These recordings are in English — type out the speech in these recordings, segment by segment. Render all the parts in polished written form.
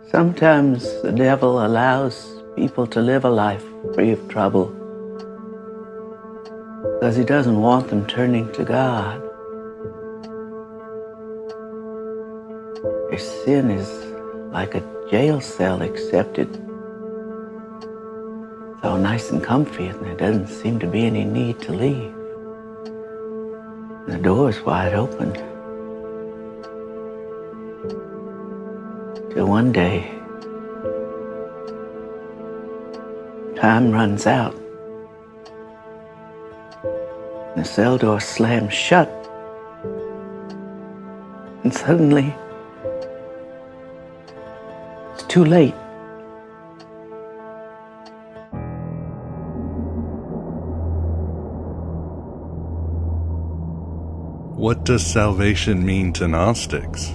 Sometimes the devil allows people to live a life free of trouble because he doesn't want them turning to God. Their sin is like a jail cell, except it's all nice and comfy and there doesn't seem to be any need to leave. The door is wide open. Till one day, time runs out. The cell door slams shut. And suddenly, it's too late. What does salvation mean to Gnostics?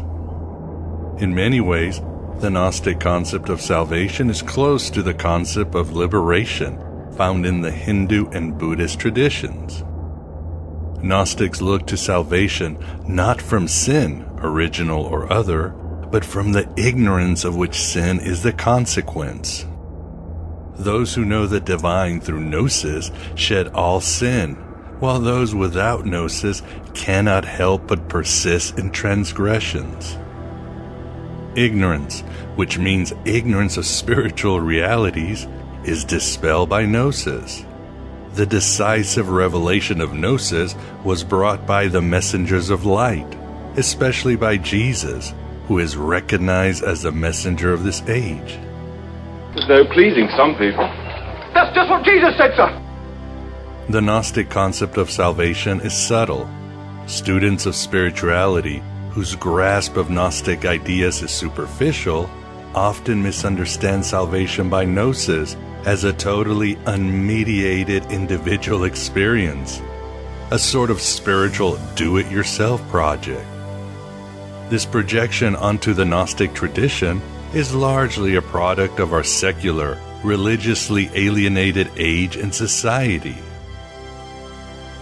In many ways, the Gnostic concept of salvation is close to the concept of liberation found in the Hindu and Buddhist traditions. Gnostics look to salvation not from sin, original or other, but from the ignorance of which sin is the consequence. Those who know the divine through gnosis shed all sin, while those without gnosis cannot help but persist in transgressions. Ignorance, which means ignorance of spiritual realities, is dispelled by gnosis. The decisive revelation of gnosis was brought by the messengers of light, especially by Jesus, who is recognized as the messenger of this age. There's no pleasing some people. That's just what Jesus said, sir! The Gnostic concept of salvation is subtle. Students of spirituality, whose grasp of Gnostic ideas is superficial, often misunderstand salvation by gnosis as a totally unmediated individual experience, a sort of spiritual do-it-yourself project. This projection onto the Gnostic tradition is largely a product of our secular, religiously alienated age and society.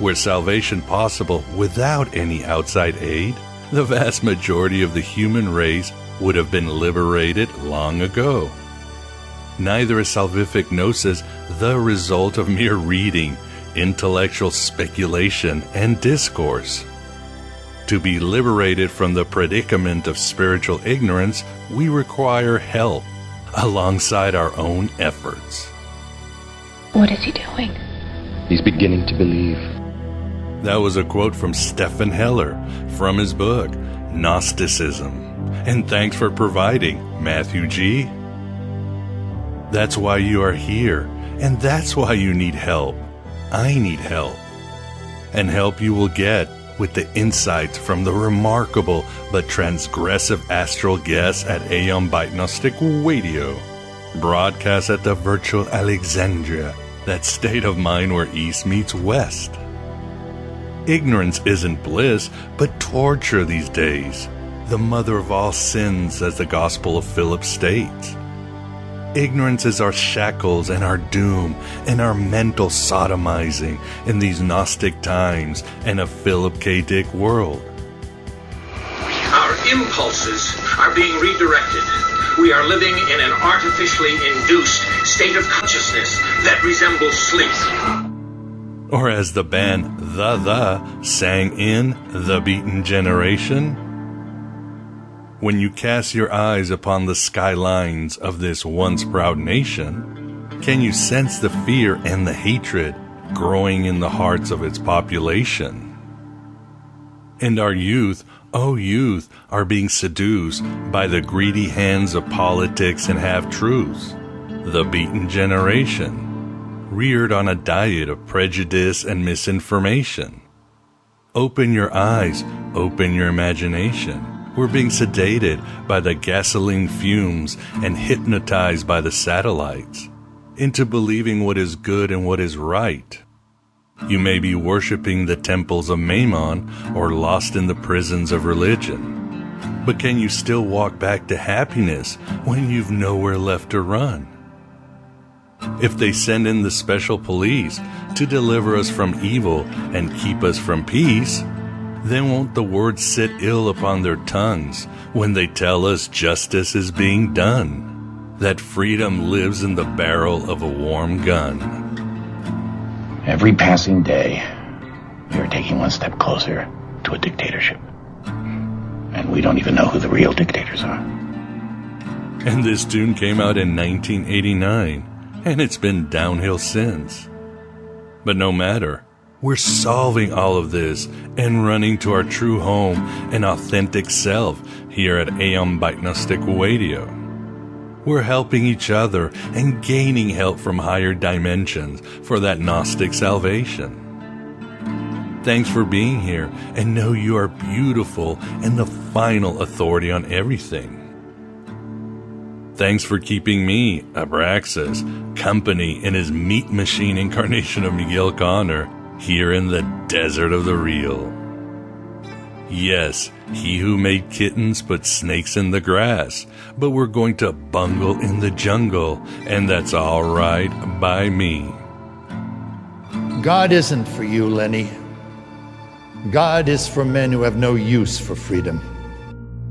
Were salvation possible without any outside aid, the vast majority of the human race would have been liberated long ago. Neither is salvific gnosis the result of mere reading, intellectual speculation, and discourse. To be liberated from the predicament of spiritual ignorance, we require help alongside our own efforts. What is he doing? He's beginning to believe. That was a quote from Stephen Heller from his book, Gnosticism. And thanks for providing, Matthew G. That's why you are here, and that's why you need help. I need help. And help you will get with the insights from the remarkable but transgressive astral guests at Aeon by Gnostic Radio, broadcast at the virtual Alexandria, that state of mind where East meets West. Ignorance isn't bliss, but torture these days, the mother of all sins, as the Gospel of Philip states. Ignorance is our shackles and our doom and our mental sodomizing in these Gnostic times and a Philip K. Dick world. Our impulses are being redirected. We are living in an artificially induced state of consciousness that resembles sleep. Or as the band The sang in The Beaten Generation, when you cast your eyes upon the skylines of this once proud nation, can you sense the fear and the hatred growing in the hearts of its population? And our youth, oh youth, are being seduced by the greedy hands of politics and half-truths, the beaten generation, reared on a diet of prejudice and misinformation. Open your eyes, open your imagination. We're being sedated by the gasoline fumes and hypnotized by the satellites into believing what is good and what is right. You may be worshiping the temples of Mammon or lost in the prisons of religion. But can you still walk back to happiness when you've nowhere left to run? If they send in the special police to deliver us from evil and keep us from peace, then won't the words sit ill upon their tongues when they tell us justice is being done, that freedom lives in the barrel of a warm gun? Every passing day, we are taking one step closer to a dictatorship. And we don't even know who the real dictators are. And this tune came out in 1989, and it's been downhill since. But no matter, we're solving all of this and running to our true home and authentic self here at Aeon by Gnostic Radio. We're helping each other and gaining help from higher dimensions for that Gnostic salvation. Thanks for being here, and know you are beautiful and the final authority on everything. Thanks for keeping me, Abraxas, company in his meat machine incarnation of Miguel Connor here in the desert of the real. Yes, he who made kittens put snakes in the grass, but we're going to bungle in the jungle, and that's all right by me. God isn't for you, Lenny. God is for men who have no use for freedom.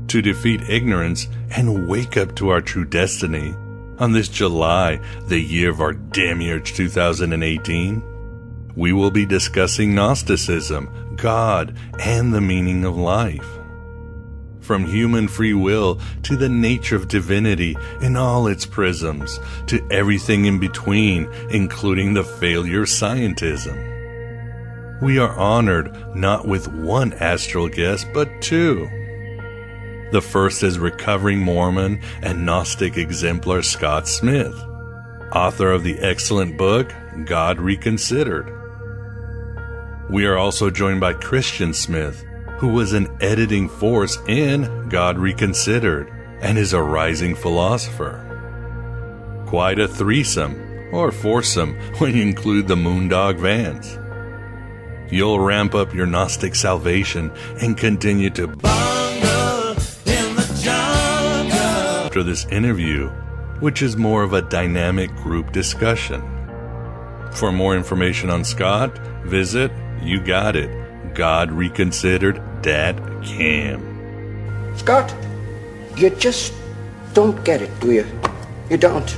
To defeat ignorance and wake up to our true destiny, on this July, the year of our demiurge 2018, we will be discussing Gnosticism, God, and the meaning of life. From human free will to the nature of divinity in all its prisms, to everything in between, including the failure of scientism. We are honored not with one astral guest, but two. The first is recovering Mormon and Gnostic exemplar Scott Smith, author of the excellent book, God Reconsidered. We are also joined by Christian Smith, who was an editing force in God Reconsidered and is a rising philosopher. Quite a threesome, or foursome when you include the Moondog Vans. You'll ramp up your Gnostic salvation and continue to bungle in the jungle after this interview, which is more of a dynamic group discussion. For more information on Scott, visit, you got it, GodReconsidered.com. Scott, you just don't get it, do you? You don't.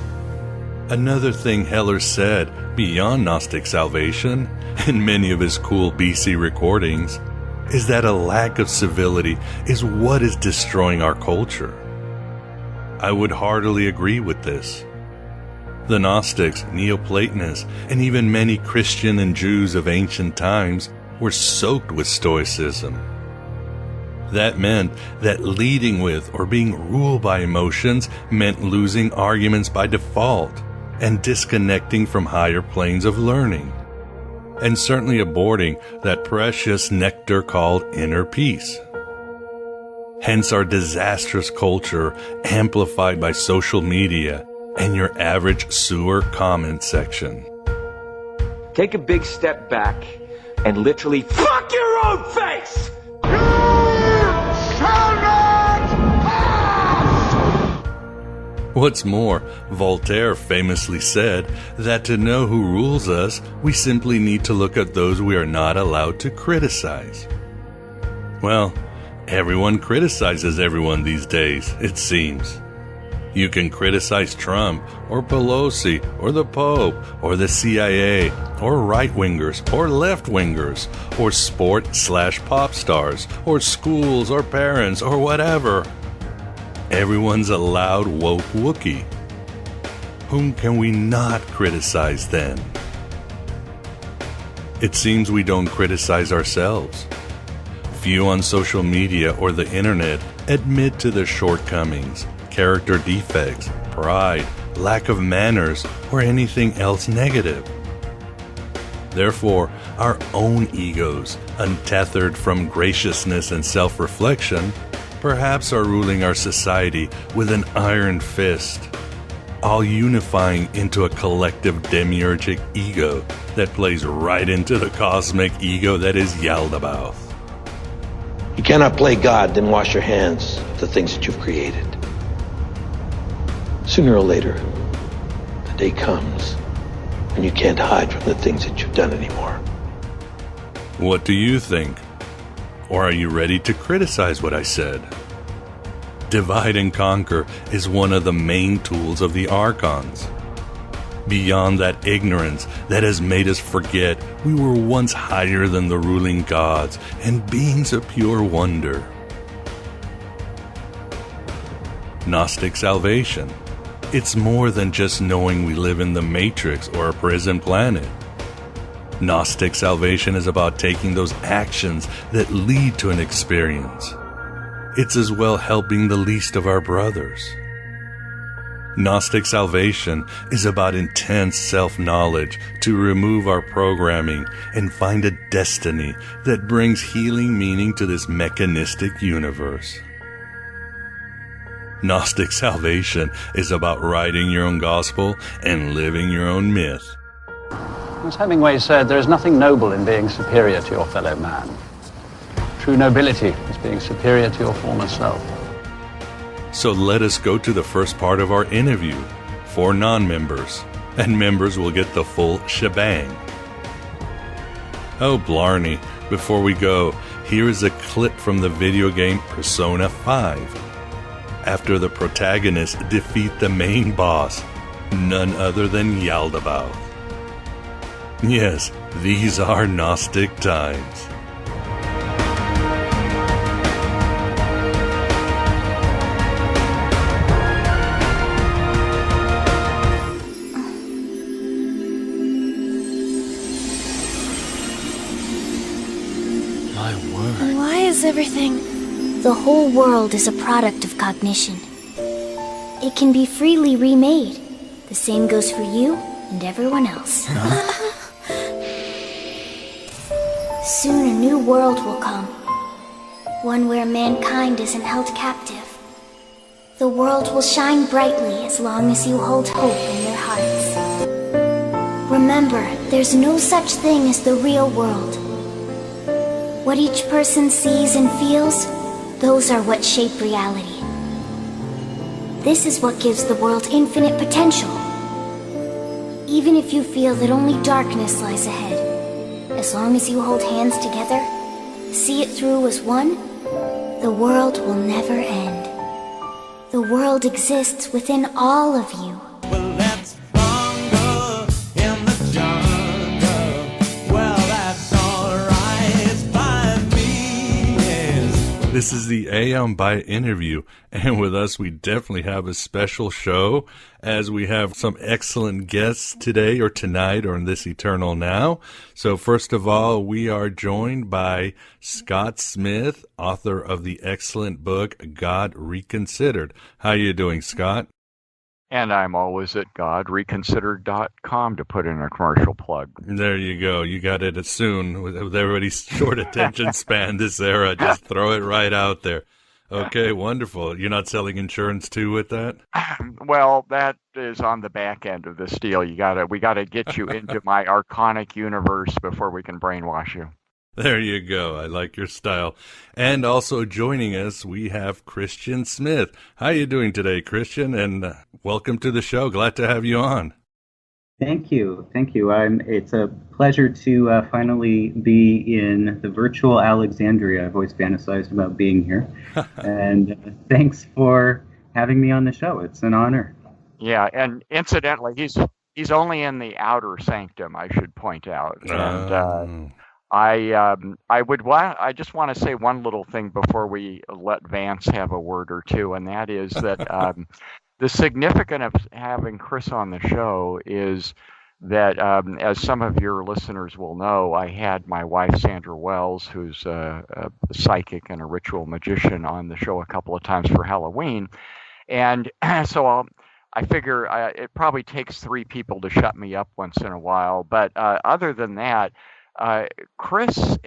Another thing Heller said beyond Gnostic salvation, in many of his cool BC recordings, is that a lack of civility is what is destroying our culture. I would heartily agree with this. The Gnostics, Neoplatonists, and even many Christian and Jews of ancient times were soaked with Stoicism. That meant that leading with or being ruled by emotions meant losing arguments by default and disconnecting from higher planes of learning, and certainly aborting that precious nectar called inner peace. Hence our disastrous culture amplified by social media and your average sewer comment section. Take a big step back and literally fuck your own face! You shall not pass! What's more, Voltaire famously said that to know who rules us, we simply need to look at those we are not allowed to criticize. Well, everyone criticizes everyone these days, it seems. You can criticize Trump, or Pelosi, or the Pope, or the CIA, or right-wingers, or left-wingers, or sport/pop stars, or schools, or parents, or whatever. Everyone's a loud woke Wookiee. Whom can we not criticize then? It seems we don't criticize ourselves. Few on social media or the internet admit to their shortcomings, character defects, pride, lack of manners, or anything else negative. Therefore, our own egos, untethered from graciousness and self-reflection, perhaps are ruling our society with an iron fist, all unifying into a collective demiurgic ego that plays right into the cosmic ego that is Yaldabaoth. You cannot play God, then wash your hands of the things that you've created. Sooner or later, the day comes when you can't hide from the things that you've done anymore. What do you think? Or are you ready to criticize what I said? Divide and conquer is one of the main tools of the Archons. Beyond that ignorance that has made us forget we were once higher than the ruling gods and beings of pure wonder. Gnostic salvation. It's more than just knowing we live in the Matrix or a prison planet. Gnostic salvation is about taking those actions that lead to an experience. It's as well helping the least of our brothers. Gnostic salvation is about intense self-knowledge to remove our programming and find a destiny that brings healing meaning to this mechanistic universe. Gnostic salvation is about writing your own gospel and living your own myth. As Hemingway said, there is nothing noble in being superior to your fellow man. True nobility is being superior to your former self. So let us go to the first part of our interview for non-members, and members will get the full shebang. Oh, blarney, before we go, here is a clip from the video game Persona 5. After the protagonists defeat the main boss, none other than Yaldabaoth. Yes, these are Gnostic times. Everything. The whole world is a product of cognition. It can be freely remade. The same goes for you and everyone else. Soon a new world will come. One where mankind isn't held captive. The world will shine brightly as long as you hold hope in your hearts. Remember, there's no such thing as the real world. What each person sees and feels, those are what shape reality. This is what gives the world infinite potential. Even if you feel that only darkness lies ahead, as long as you hold hands together, see it through as one, the world will never end. The world exists within all of you. Well, that's bongo in the jungle. Well, that's alright, it's by me, yes. This is the Aeon Byte interview, and with us we definitely have a special show, as we have some excellent guests today or tonight or in this eternal now. So first of all, we are joined by Scott Smith, author of the excellent book God Reconsidered. How are you doing, Scott? And I'm always at godreconsidered.com to put in a commercial plug. There you go. You got it soon. With everybody's short attention span this era, just throw it right out there. Okay, wonderful. You're not selling insurance too with that? Well, that is on the back end of this deal. We gotta get you into my archonic universe before we can brainwash you. There you go. I like your style. And also joining us, we have Christian Smith. How are you doing today, Christian? And welcome to the show. Glad to have you on. Thank you. It's a pleasure to finally be in the virtual Alexandria. I've always fantasized about being here. And thanks for having me on the show. It's an honor. Yeah, and incidentally, he's only in the outer sanctum, I should point out. And I just want to say one little thing before we let Vance have a word or two, and that is that the significance of having Chris on the show is that, as some of your listeners will know, I had my wife, Sandra Wells, who's a psychic and a ritual magician, on the show a couple of times for Halloween. And so I figure it probably takes 3 people to shut me up once in a while. But other than that, Chris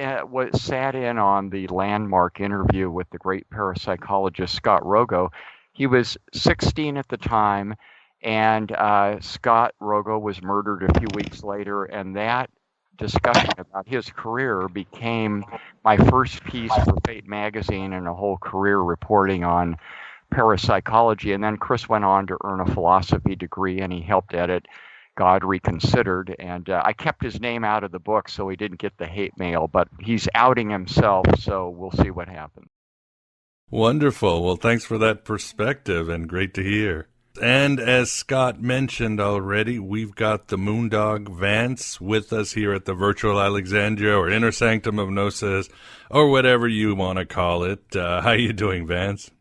sat in on the landmark interview with the great parapsychologist Scott Rogo. He was 16 at the time, and Scott Rogo was murdered a few weeks later, and that discussion about his career became my first piece for Fate magazine and a whole career reporting on parapsychology. And then Chris went on to earn a philosophy degree, and he helped edit God Reconsidered, and I kept his name out of the book so he didn't get the hate mail, but he's outing himself, so we'll see what happens. Wonderful. Well, thanks for that perspective, and great to hear. And as Scott mentioned already, we've got the Moondog Vance with us here at the Virtual Alexandria, or Inner Sanctum of Gnosis, or whatever you want to call it. How you doing, Vance?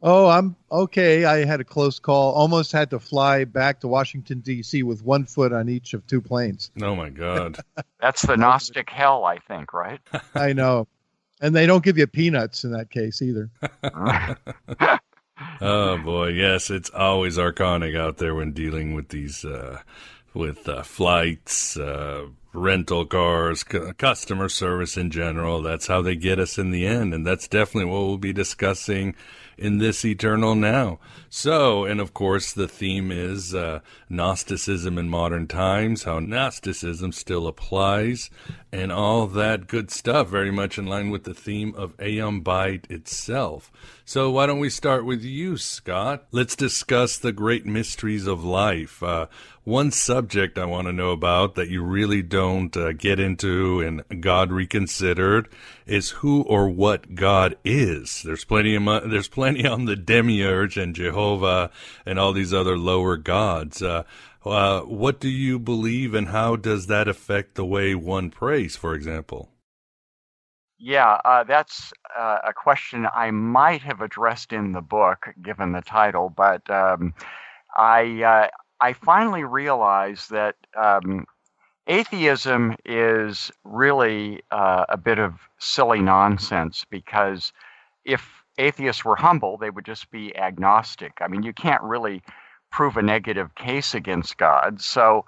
Oh, I'm okay. I had a close call. Almost had to fly back to Washington, D.C. with one foot on each of two planes. Oh, my God. That's the Gnostic hell, I think, right? I know. And they don't give you peanuts in that case either. Oh, boy. Yes, it's always archonic out there when dealing with these flights, rental cars, customer service in general. That's how they get us in the end. And that's definitely what we'll be discussing in this Eternal Now. So, and of course, the theme is Gnosticism in modern times, how Gnosticism still applies, and all that good stuff, very much in line with the theme of Aeon Byte itself. So why don't we start with you, Scott? Let's discuss the great mysteries of life. One subject I want to know about that you really don't get into in God Reconsidered is who or what God is. There's plenty on the Demiurge and Jehovah and all these other lower gods. What do you believe, and how does that affect the way one prays, for example? Yeah, that's a question I might have addressed in the book, given the title, but I finally realized that atheism is really a bit of silly nonsense, because if atheists were humble, they would just be agnostic. I mean, you can't really prove a negative case against God. So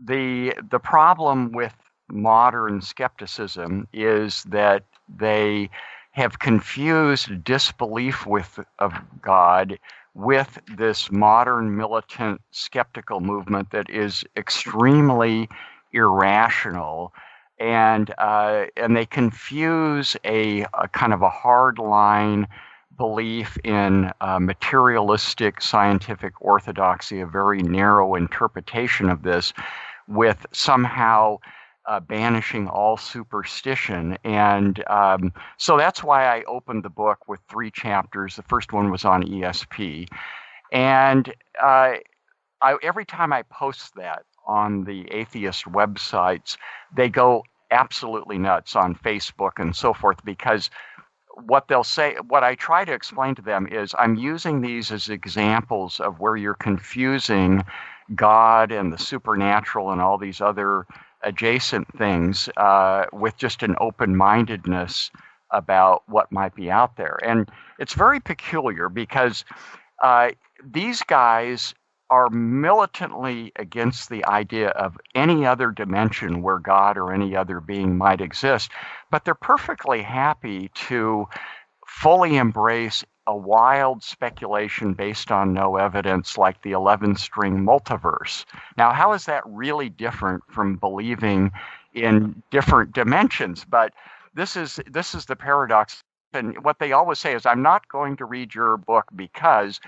the problem with modern skepticism is that they have confused disbelief of God with this modern militant skeptical movement that is extremely irrational, and they confuse a kind of a hard line belief in materialistic scientific orthodoxy, a very narrow interpretation of this, with somehow banishing all superstition. And so that's why I opened the book with 3 chapters. The first one was on ESP. And every time I post that on the atheist websites, they go absolutely nuts on Facebook and so forth, because what they'll say, what I try to explain to them is I'm using these as examples of where you're confusing God and the supernatural and all these other adjacent things with just an open-mindedness about what might be out there. And it's very peculiar, because these guys are militantly against the idea of any other dimension where God or any other being might exist, but they're perfectly happy to fully embrace a wild speculation based on no evidence, like the 11-string multiverse. Now, how is that really different from believing in different dimensions? But this is the paradox. And what they always say is, I'm not going to read your book because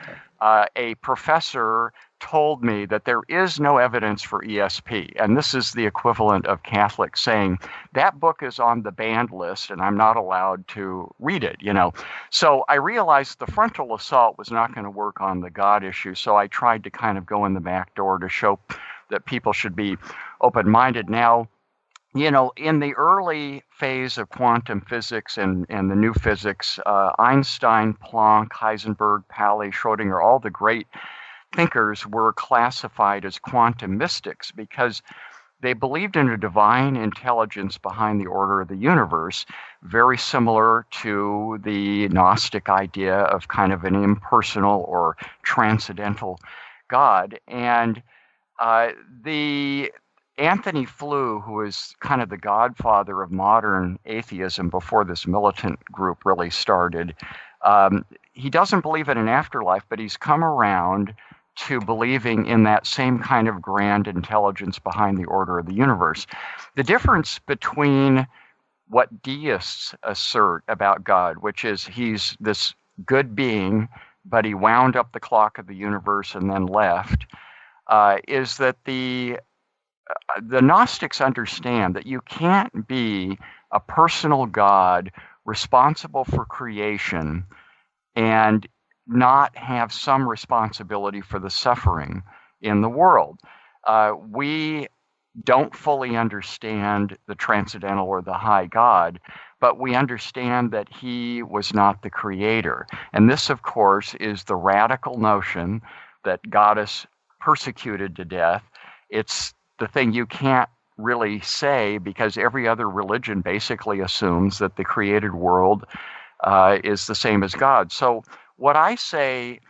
a professor told me that there is no evidence for ESP. And this is the equivalent of Catholics saying, that book is on the banned list and I'm not allowed to read it, So I realized the frontal assault was not going to work on the God issue. So I tried to kind of go in the back door to show that people should be open-minded. Now, in the early phase of quantum physics and the new physics, Einstein, Planck, Heisenberg, Pauli, Schrödinger, all the great thinkers were classified as quantum mystics because they believed in a divine intelligence behind the order of the universe, very similar to the Gnostic idea of kind of an impersonal or transcendental God. And the Anthony Flew, who is kind of the godfather of modern atheism before this militant group really started, he doesn't believe in an afterlife, but he's come around to believing in that same kind of grand intelligence behind the order of the universe. The difference between what deists assert about God, which is he's this good being, but he wound up the clock of the universe and then left, is that the Gnostics understand that you can't be a personal God responsible for creation and not have some responsibility for the suffering in the world. We don't fully understand the transcendental or the high God, but we understand that he was not the creator. And this, of course, is the radical notion that God is persecuted to death. It's the thing you can't really say because every other religion basically assumes that the created world is the same as God. So what I say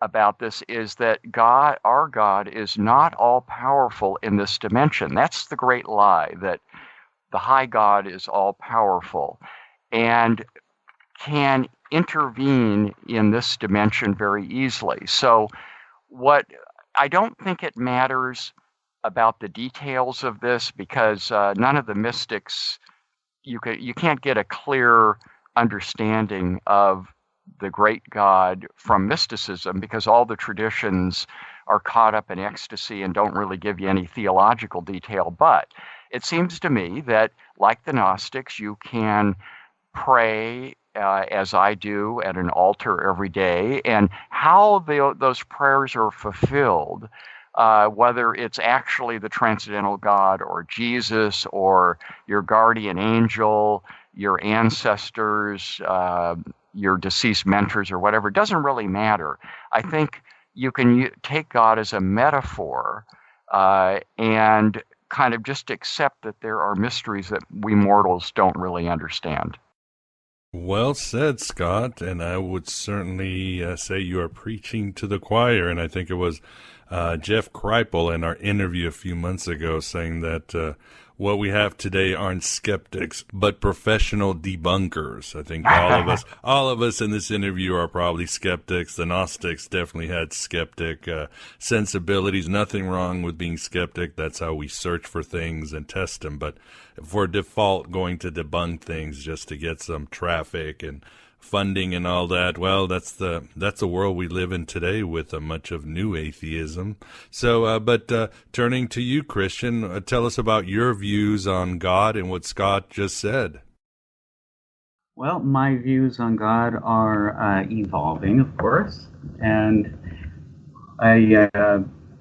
about this is that God, our God, is not all powerful in this dimension. That's the great lie, that the high God is all powerful and can intervene in this dimension very easily. So I don't think it matters about the details of this because none of the mystics, you can't get a clear understanding of the great God from mysticism because all the traditions are caught up in ecstasy and don't really give you any theological detail. But it seems to me that, like the Gnostics, you can pray as I do at an altar every day, and how those prayers are fulfilled, whether it's actually the transcendental God or Jesus or your guardian angel, your ancestors, your deceased mentors or whatever, doesn't really matter. I think you can take God as a metaphor and kind of just accept that there are mysteries that we mortals don't really understand. Well said, Scott, and I would certainly say you are preaching to the choir, and I think it was Jeff Kripal in our interview a few months ago saying that what we have today aren't skeptics, but professional debunkers. I think all of us in this interview are probably skeptics. The Gnostics definitely had skeptic sensibilities. Nothing wrong with being skeptic. That's how we search for things and test them. But for default, going to debunk things just to get some traffic and funding and all that, well, that's the world we live in today with much of new atheism. So, but turning to you, Christian, tell us about your views on God and what Scott just said. Well, my views on God are evolving, of course, and I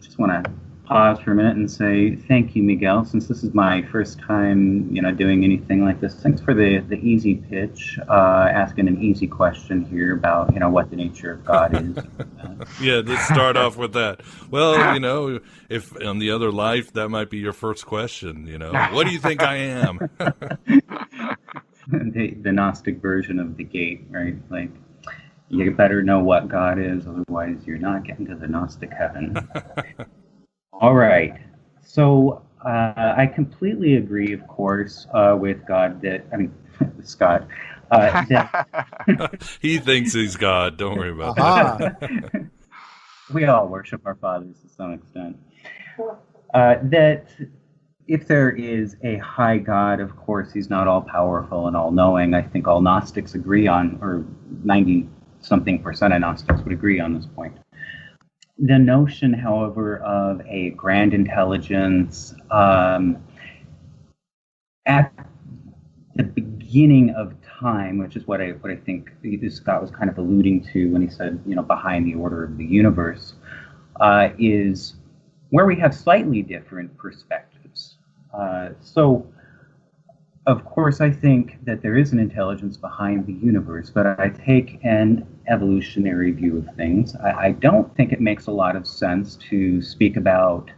just want to pause for a minute and say thank you, Miguel, since this is my first time, doing anything like this. Thanks for the easy pitch, asking an easy question here about, what the nature of God is. Yeah, let's start off with that. Well, if on the other life, that might be your first question, what do you think I am? The Gnostic version of the gate, right? Like, you better know what God is, otherwise you're not getting to the Gnostic heaven. All right. So I completely agree, of course, with God Scott. He thinks he's God. Don't worry about that. We all worship our fathers to some extent. That if there is a high God, of course, he's not all-powerful and all-knowing. I think all Gnostics agree on, or 90-something% of Gnostics would agree on this point. The notion, however, of a grand intelligence at the beginning of time, which is what I think Scott was kind of alluding to when he said, behind the order of the universe, is where we have slightly different perspectives. So, of course, I think that there is an intelligence behind the universe, but I take an evolutionary view of things. I don't think it makes a lot of sense to speak about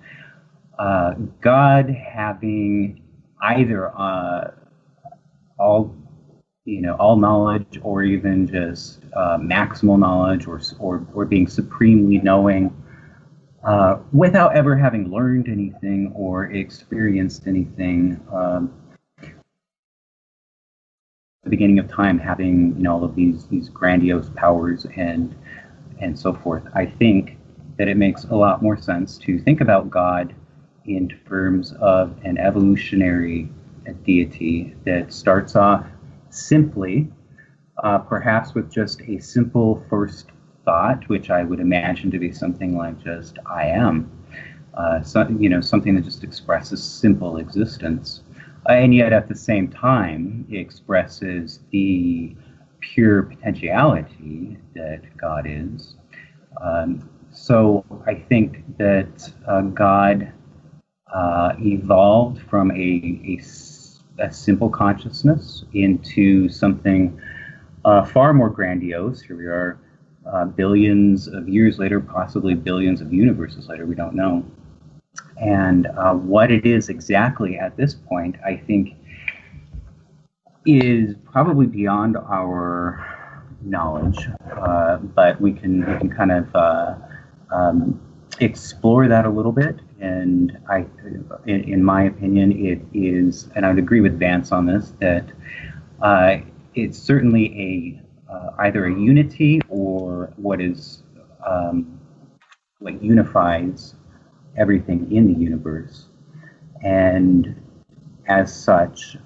God having either all knowledge, or even just maximal knowledge, or being supremely knowing, without ever having learned anything or experienced anything. The beginning of time, having all of these grandiose powers and so forth. I think that it makes a lot more sense to think about God in terms of an evolutionary deity that starts off simply, perhaps with just a simple first thought, which I would imagine to be something like just I am. something that just expresses simple existence, and yet at the same time it expresses the pure potentiality that God is. So I think that God evolved from a simple consciousness into something far more grandiose. Here we are, billions of years later, possibly billions of universes later, we don't know. And what it is exactly at this point, I think, is probably beyond our knowledge, but we can kind of explore that a little bit. And in my opinion, it is, and I would agree with Vance on this, that it's certainly either a unity or what is what unifies everything in the universe. And as such,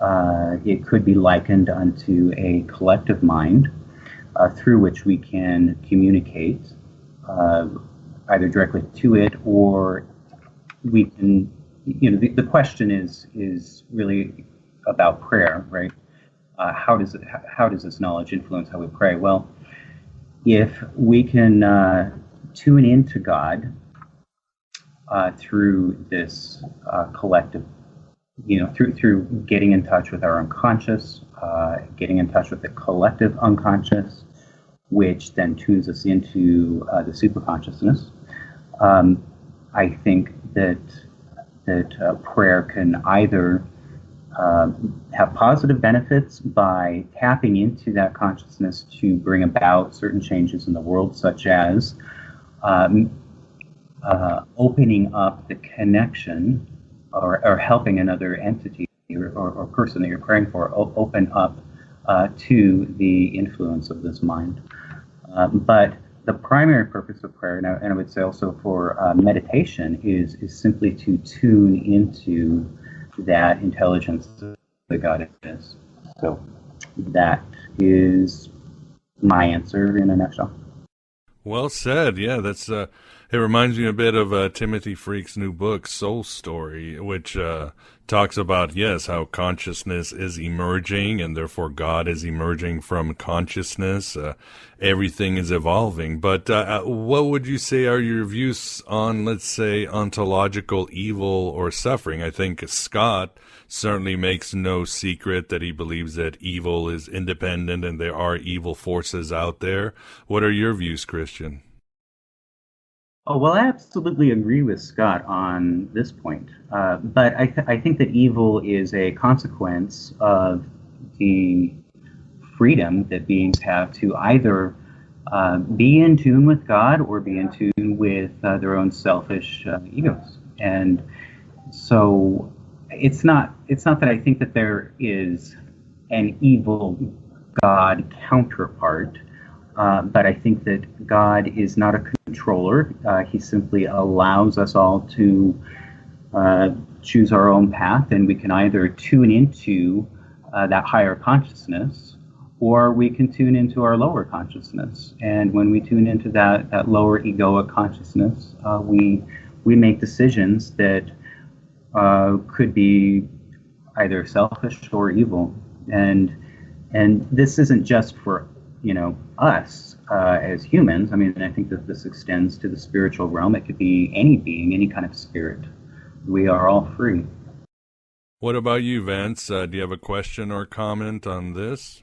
it could be likened unto a collective mind through which we can communicate either directly to it, or we can, the question is really about prayer, right? How does this knowledge influence how we pray? Well, if we can tune into God through this collective, through getting in touch with our unconscious, getting in touch with the collective unconscious, which then tunes us into the superconsciousness. I think that prayer can either have positive benefits by tapping into that consciousness to bring about certain changes in the world, such as opening up the connection or helping another entity or person that you're praying for open up to the influence of this mind. But the primary purpose of prayer, and I would say also for meditation, is simply to tune into that intelligence that God is. So that is my answer in a nutshell. Well said. Yeah, that's it reminds me a bit of Timothy Freak's new book, Soul Story, which talks about, yes, how consciousness is emerging and therefore God is emerging from consciousness. Everything is evolving. But what would you say are your views on, let's say, ontological evil or suffering? I think Scott certainly makes no secret that he believes that evil is independent and there are evil forces out there. What are your views, Christian? Oh, well, I absolutely agree with Scott on this point. But I think that evil is a consequence of the freedom that beings have to either be in tune with God or be in tune with their own selfish egos. And so it's not that I think that there is an evil God counterpart, but I think that God is not a controller. He simply allows us all to choose our own path, and we can either tune into that higher consciousness, or we can tune into our lower consciousness. And when we tune into that lower egoic consciousness, we make decisions that could be either selfish or evil. And this isn't just for us as humans. I mean, I think that this extends to the spiritual realm. It could be any being, any kind of spirit. We are all free. What about you, Vance? Do you have a question or comment on this?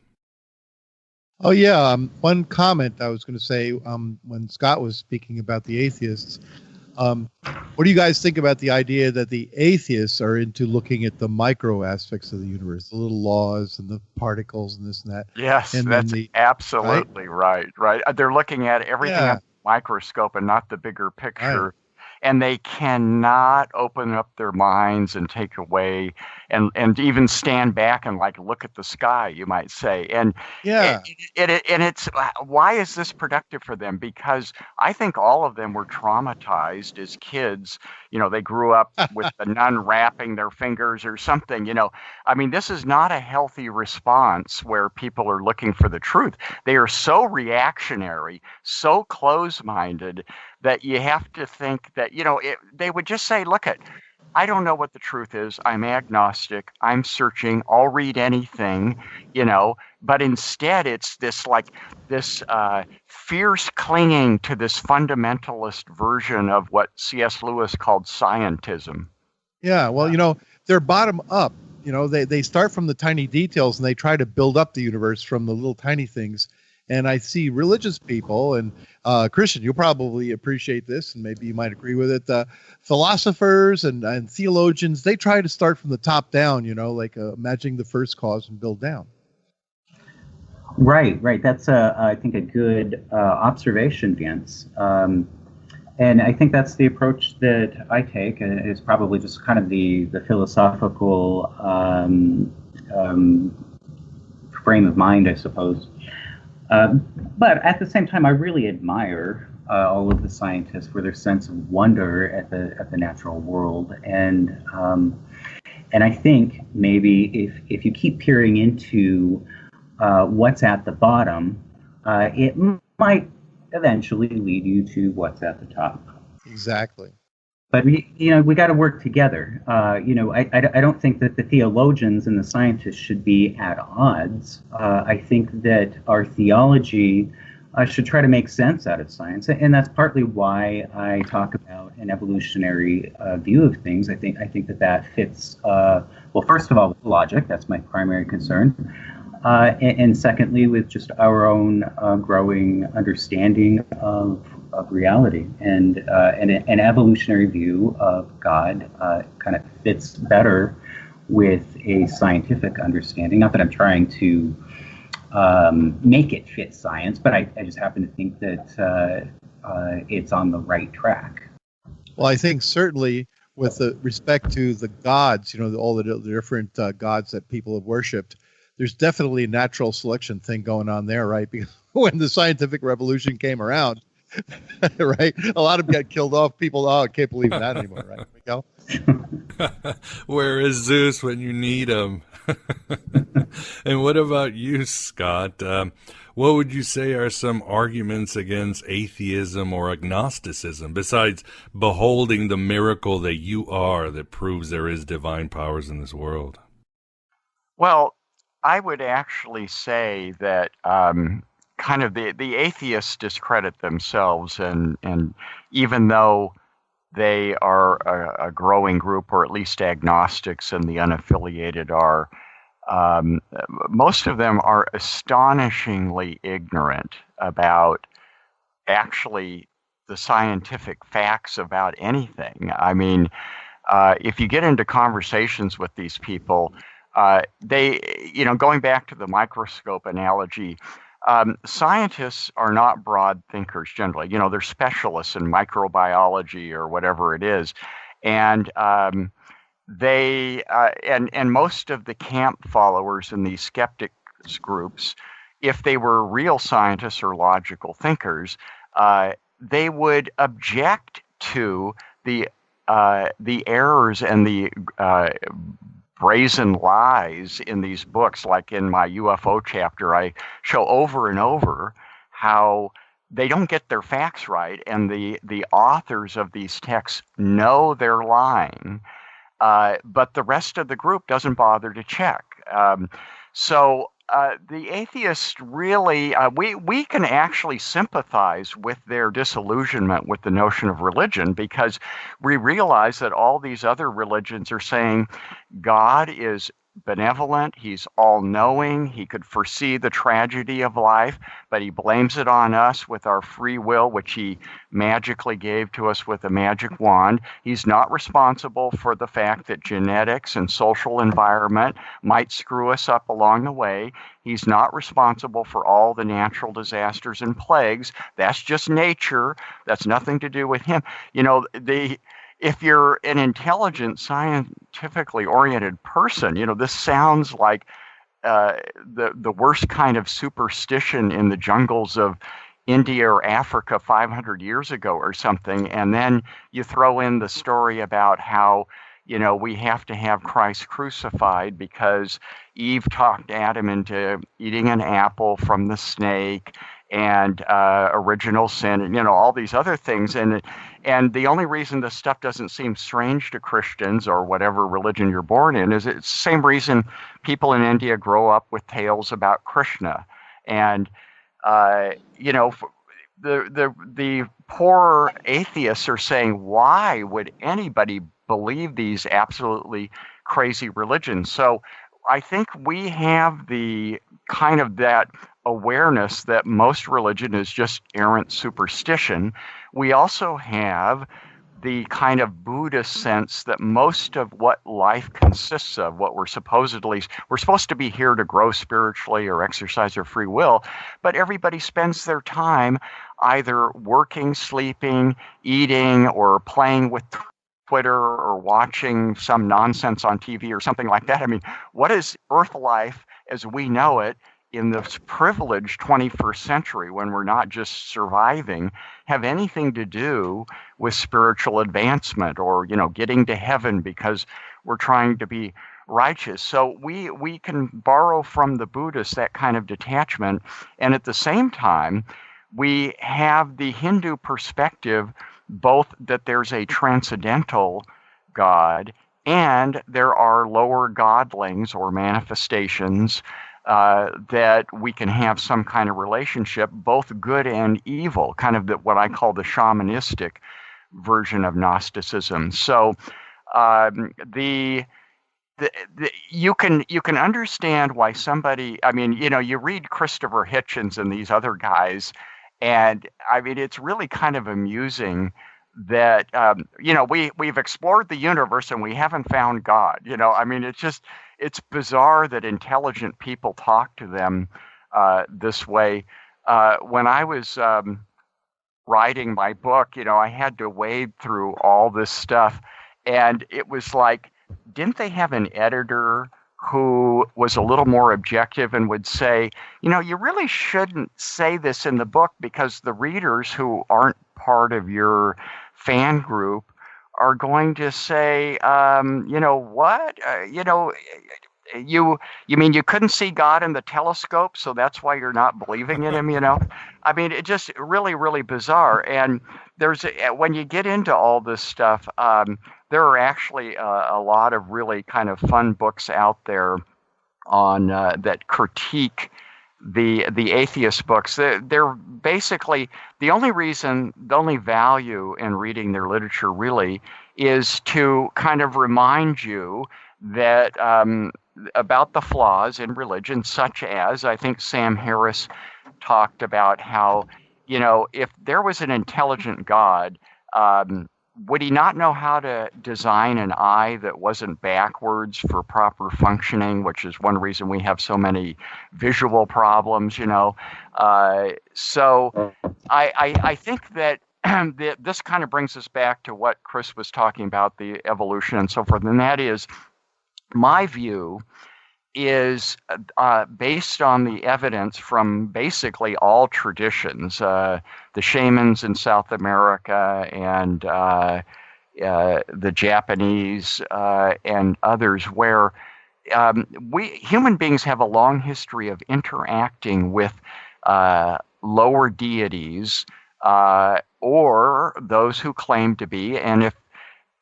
Oh, yeah. One comment I was going to say when Scott was speaking about the atheists. What do you guys think about the idea that the atheists are into looking at the micro aspects of the universe, the little laws and the particles and this and that? Yes, and that's absolutely right. They're looking at everything at the microscope and not the bigger picture. Right. And they cannot open up their minds and take away and even stand back and like look at the sky, you might say. And Yeah. and it's why is this productive for them? Because I think all of them were traumatized as kids. They grew up with the nun wrapping their fingers or something. I mean, this is not a healthy response where people are looking for the truth. They are so reactionary, so close-minded that you have to think that, they would just say, look, I don't know what the truth is. I'm agnostic. I'm searching. I'll read anything, but instead it's this fierce clinging to this fundamentalist version of what C.S. Lewis called scientism. Yeah, well, they're bottom up. They start from the tiny details and they try to build up the universe from the little tiny things. And I see religious people, and Christian, you'll probably appreciate this, and maybe you might agree with it. Philosophers and theologians, they try to start from the top down, like imagining the first cause and build down. Right. That's, I think, a good observation, Vance. And I think that's the approach that I take. It's probably just kind of the philosophical frame of mind, I suppose. But at the same time, I really admire all of the scientists for their sense of wonder at the natural world, and I think maybe if you keep peering into what's at the bottom, it might eventually lead you to what's at the top. Exactly. But we got to work together. I don't think that the theologians and the scientists should be at odds. I think that our theology should try to make sense out of science, and that's partly why I talk about an evolutionary view of things. I think that fits. Well, first of all, with logic. That's my primary concern. And secondly, with just our own growing understanding of reality, and an evolutionary view of God kind of fits better with a scientific understanding. Not that I'm trying to make it fit science, but I just happen to think that it's on the right track. Well, I think certainly with respect to the gods, all the different gods that people have worshipped, there's definitely a natural selection thing going on there, right? Because when the scientific revolution came around, right, a lot of them got killed off. People, I can't believe that anymore, right? Miguel? Where is Zeus when you need him? And what about you, Scott? What would you say are some arguments against atheism or agnosticism, besides beholding the miracle that you are that proves there is divine powers in this world? Well, I would actually say that kind of the atheists discredit themselves, and even though they are a growing group, or at least agnostics and the unaffiliated are, most of them are astonishingly ignorant about actually the scientific facts about anything. I mean, if you get into conversations with these people, they, going back to the microscope analogy, scientists are not broad thinkers generally. They're specialists in microbiology or whatever it is, and they and most of the camp followers in these skeptics groups, if they were real scientists or logical thinkers, they would object to the errors and the brazen lies in these books. Like in my UFO chapter, I show over and over how they don't get their facts right, and the authors of these texts know they're lying, but the rest of the group doesn't bother to check. So the atheists really, we can actually sympathize with their disillusionment with the notion of religion, because we realize that all these other religions are saying God is benevolent, he's all-knowing, he could foresee the tragedy of life, but he blames it on us with our free will, which he magically gave to us with a magic wand. He's not responsible for the fact that genetics and social environment might screw us up along the way. He's not responsible for all the natural disasters and plagues. That's just nature. That's nothing to do with him. if you're an intelligent, scientifically oriented person, this sounds like the worst kind of superstition in the jungles of India or Africa 500 years ago or something. And then you throw in the story about how, we have to have Christ crucified because Eve talked Adam into eating an apple from the snake, and original sin, and all these other things. And the only reason this stuff doesn't seem strange to Christians or whatever religion you're born in is it's the same reason people in India grow up with tales about Krishna. And the poor atheists are saying, why would anybody believe these absolutely crazy religions? So I think we have the kind of that awareness that most religion is just errant superstition. We also have the kind of Buddhist sense that most of what life consists of, what we're supposed to be here to grow spiritually or exercise our free will, but everybody spends their time either working, sleeping, eating, or playing with Twitter or watching some nonsense on TV or something like that. I mean, what is Earth life as we know it in this privileged 21st century, when we're not just surviving, have anything to do with spiritual advancement or, getting to heaven because we're trying to be righteous? So we can borrow from the Buddhists that kind of detachment. And at the same time, we have the Hindu perspective, both that there's a transcendental God and there are lower godlings or manifestations that we can have some kind of relationship, both good and evil, kind of what I call the shamanistic version of Gnosticism. So you can understand why somebody, you read Christopher Hitchens and these other guys, and it's really kind of amusing that we've explored the universe and we haven't found God. It's bizarre that intelligent people talk to them this way. When I was writing my book, I had to wade through all this stuff, and it was like, didn't they have an editor who was a little more objective and would say, you really shouldn't say this in the book because the readers who aren't part of your fan group are going to say, what? You mean you couldn't see God in the telescope, so that's why you're not believing in him, It just really, really bizarre. And when you get into all this stuff, there are actually a lot of really kind of fun books out there on that critique the atheist books. They're basically the only value in reading their literature really is to kind of remind you that about the flaws in religion, such as I think Sam Harris talked about how, if there was an intelligent God, would he not know how to design an eye that wasn't backwards for proper functioning, which is one reason we have so many visual problems, So I think that this kind of brings us back to what Chris was talking about, the evolution and so forth. And that is, my view is based on the evidence from basically all traditions, the shamans in South America and the Japanese and others, where we human beings have a long history of interacting with lower deities or those who claim to be,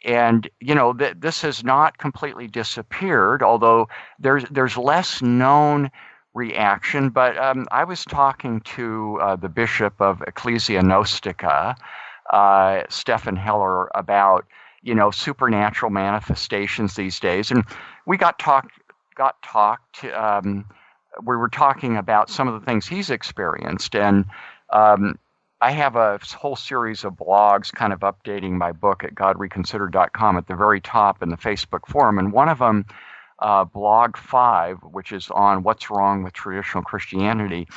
this has not completely disappeared, although there's less known reaction. But I was talking to the bishop of Ecclesia Gnostica, Stephen Heller, about supernatural manifestations these days, and we got talked. We were talking about some of the things he's experienced, and I have a whole series of blogs kind of updating my book at Reconsidered.com at the very top in the Facebook forum. And one of them, blog 5, which is on what's wrong with traditional Christianity.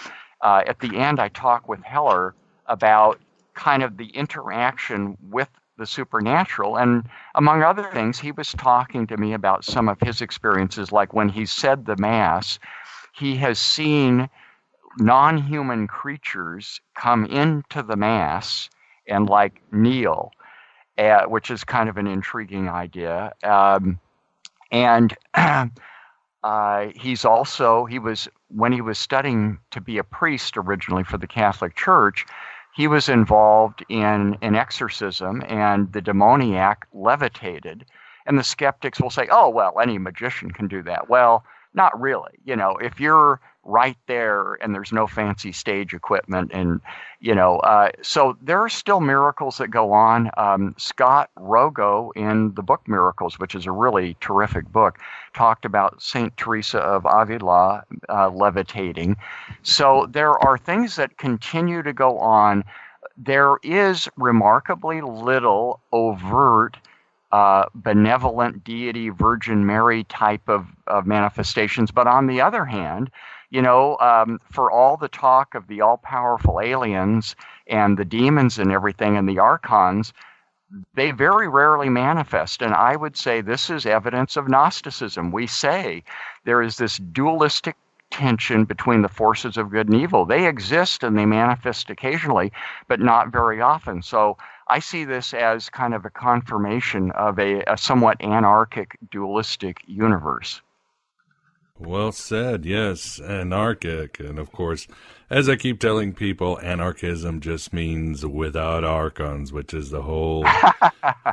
At the end, I talk with Heller about kind of the interaction with the supernatural. And among other things, he was talking to me about some of his experiences, like when he said the Mass, he has seen non-human creatures come into the Mass and like kneel, which is kind of an intriguing idea. And when he was studying to be a priest originally for the Catholic Church, he was involved in an exorcism, and the demoniac levitated. And the skeptics will say, oh, well, any magician can do that. Well, not really. You know, if you're right there and there's no fancy stage equipment, and, you know, so there are still miracles that go on. Scott Rogo in the book Miracles, which is a really terrific book, talked about St. Teresa of Avila levitating. So there are things that continue to go on. There is remarkably little overt benevolent deity, Virgin Mary type of manifestations. But on the other hand, you know, for all the talk of the all-powerful aliens and the demons and everything and the Archons, they very rarely manifest. And I would say this is evidence of Gnosticism. We say there is this dualistic tension between the forces of good and evil. They exist and they manifest occasionally, but not very often. So I see this as kind of a confirmation of a somewhat anarchic, dualistic universe. Well said, yes, anarchic. And of course, as I keep telling people, anarchism just means without Archons, which is the whole,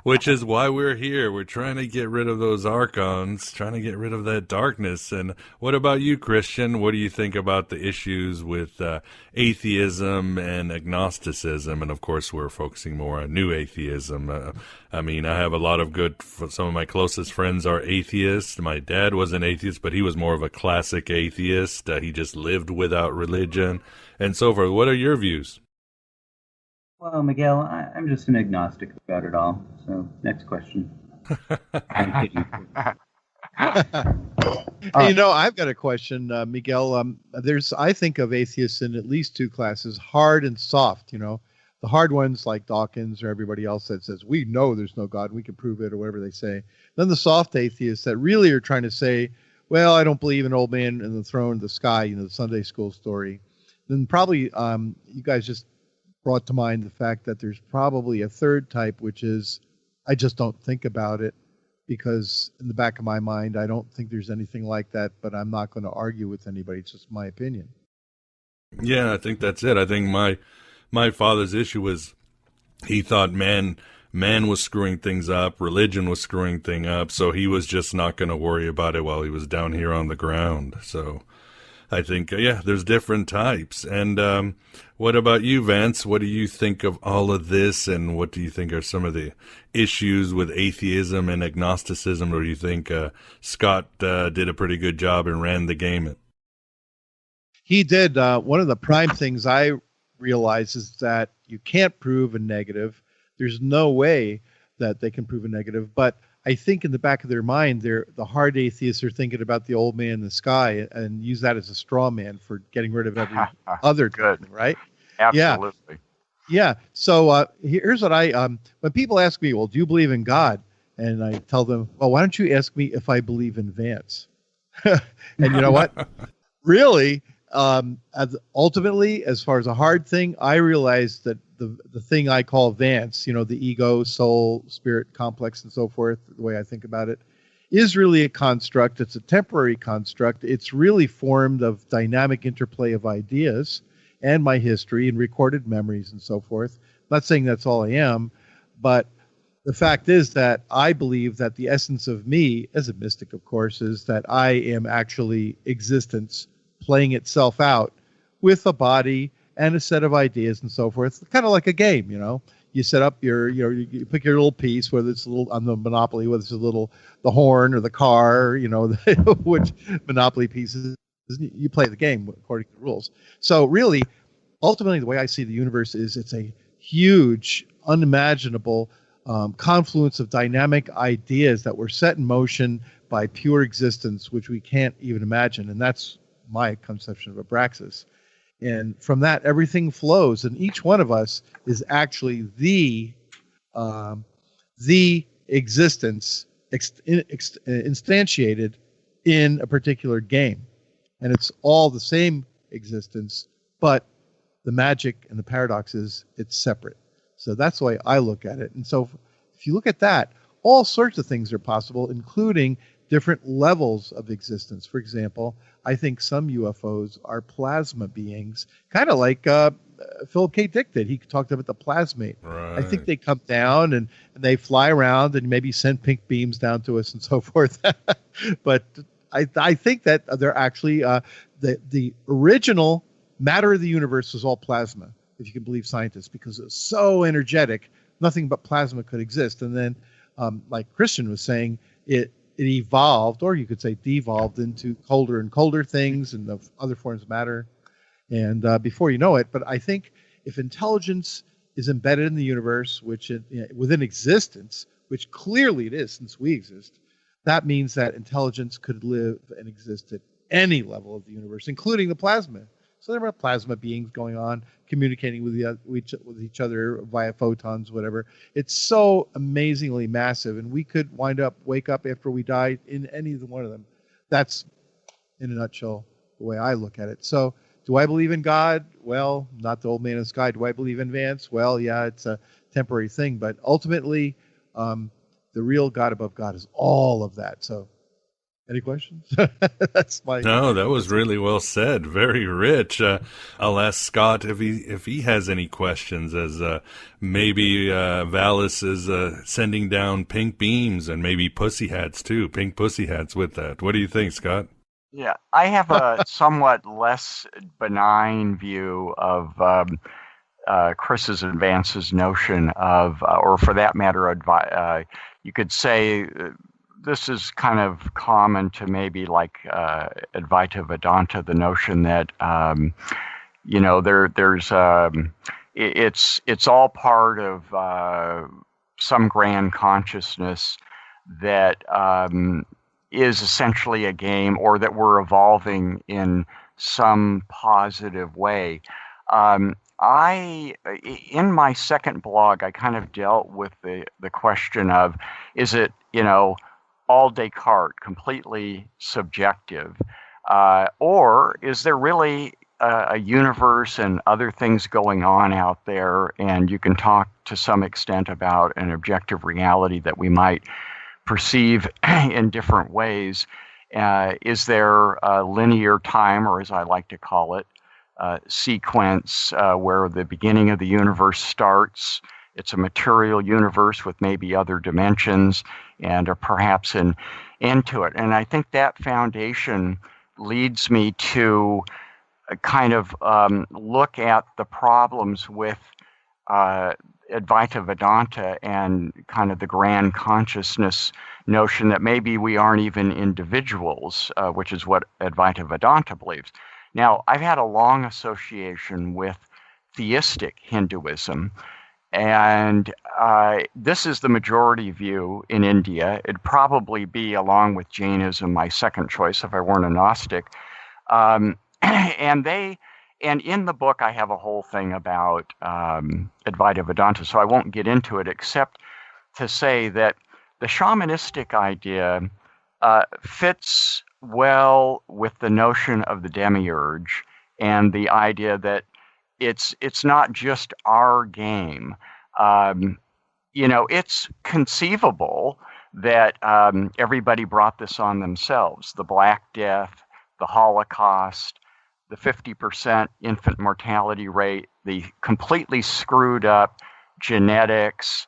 which is why we're here. We're trying to get rid of those Archons, trying to get rid of that darkness. And what about you, Christian? What do you think about the issues with atheism and agnosticism? And of course, we're focusing more on new atheism. I mean, I have a lot of some of my closest friends are atheists. My dad was an atheist, but he was more of a classic atheist. He just lived without religion and so forth. What are your views? Well, Miguel, I'm just an agnostic about it all. So, next question. I'm kidding. You know, I've got a question, Miguel. I think of atheists in at least two classes, hard and soft, you know. The hard ones like Dawkins or everybody else that says, we know there's no God, we can prove it, or whatever they say. Then the soft atheists that really are trying to say, well, I don't believe in old man in the throne of the sky, you know, the Sunday school story. Then probably you guys just brought to mind the fact that there's probably a third type, which is I just don't think about it, because in the back of my mind, I don't think there's anything like that, but I'm not going to argue with anybody. It's just my opinion. Yeah, I think that's it. I think my father's issue was he thought man was screwing things up, religion was screwing things up, so he was just not going to worry about it while he was down here on the ground. So I think, yeah, there's different types. And what about you, Vance? What do you think of all of this, and what do you think are some of the issues with atheism and agnosticism, or do you think Scott did a pretty good job and ran the gamut? He did. One of the prime things I realize is that you can't prove a negative. There's no way that they can prove a negative. But I think in the back of their mind, the hard atheists are thinking about the old man in the sky and use that as a straw man for getting rid of every other good, right? Absolutely. Yeah. So here's what when people ask me, well, do you believe in God? And I tell them, well, why don't you ask me if I believe in Vance? And you know what? Really, ultimately, as far as a hard thing, I realized that the thing I call Vance, you know, the ego, soul, spirit complex and so forth, the way I think about it, is really a construct. It's a temporary construct. It's really formed of dynamic interplay of ideas and my history and recorded memories and so forth. I'm not saying that's all I am, but the fact is that I believe that the essence of me, as a mystic, of course, is that I am actually existence playing itself out with a body and a set of ideas and so forth, kind of like a game, you know. You set up you pick your little piece, whether it's a little on the Monopoly, whether it's the horn or the car, you know, which Monopoly pieces, you play the game according to the rules. So really, ultimately, the way I see the universe is it's a huge, unimaginable confluence of dynamic ideas that were set in motion by pure existence, which we can't even imagine. And that's my conception of abraxas. And from that, everything flows. And each one of us is actually the the existence instantiated in a particular game. And it's all the same existence, but the magic and the paradox is it's separate. So that's the way I look at it. And so if you look at that, all sorts of things are possible, including different levels of existence. For example, I think some UFOs are plasma beings, kind of like Philip K. Dick did. He talked about the plasmate. Right. I think they come down and they fly around and maybe send pink beams down to us and so forth. But I think that they're actually the original matter of the universe was all plasma, if you can believe scientists, because it was so energetic, nothing but plasma could exist. And then, like Christian was saying, it evolved, or you could say devolved, into colder and colder things and the other forms of matter. And before you know it, but I think if intelligence is embedded in the universe, which within existence, which clearly it is since we exist, that means that intelligence could live and exist at any level of the universe, including the plasma. So there are plasma beings going on, communicating with each other via photons, whatever. It's so amazingly massive, and we could wake up after we die in any one of them. That's, in a nutshell, the way I look at it. So do I believe in God? Well, not the old man in the sky. Do I believe in Vance? Well, yeah, it's a temporary thing. But ultimately, the real God above God is all of that. So any questions? That's my. No, that was really well said. Very rich. I'll ask Scott if he has any questions, as maybe Valis is sending down pink beams and maybe pussy hats too, pink pussy hats with that. What do you think, Scott? Yeah, I have a somewhat less benign view of Chris's and Vance's notion of, or for that matter, you could say this is kind of common to maybe like Advaita Vedanta, the notion that it's all part of some grand consciousness that is essentially a game, or that we're evolving in some positive way. In my second blog, I kind of dealt with the question of, is it, all Descartes, completely subjective, or is there really a universe and other things going on out there, and you can talk to some extent about an objective reality that we might perceive in different ways? Is there a linear time, or as I like to call it, sequence where the beginning of the universe starts? It's a material universe with maybe other dimensions and perhaps an end to it. And I think that foundation leads me to kind of look at the problems with Advaita Vedanta and kind of the grand consciousness notion that maybe we aren't even individuals, which is what Advaita Vedanta believes. Now, I've had a long association with theistic Hinduism, and this is the majority view in India. It'd probably be, along with Jainism, my second choice if I weren't a Gnostic. And in the book, I have a whole thing about Advaita Vedanta, so I won't get into it except to say that the shamanistic idea fits well with the notion of the demiurge and the idea that it's not just our game. It's conceivable that everybody brought this on themselves. The Black Death, the Holocaust, the 50% infant mortality rate, the completely screwed up genetics.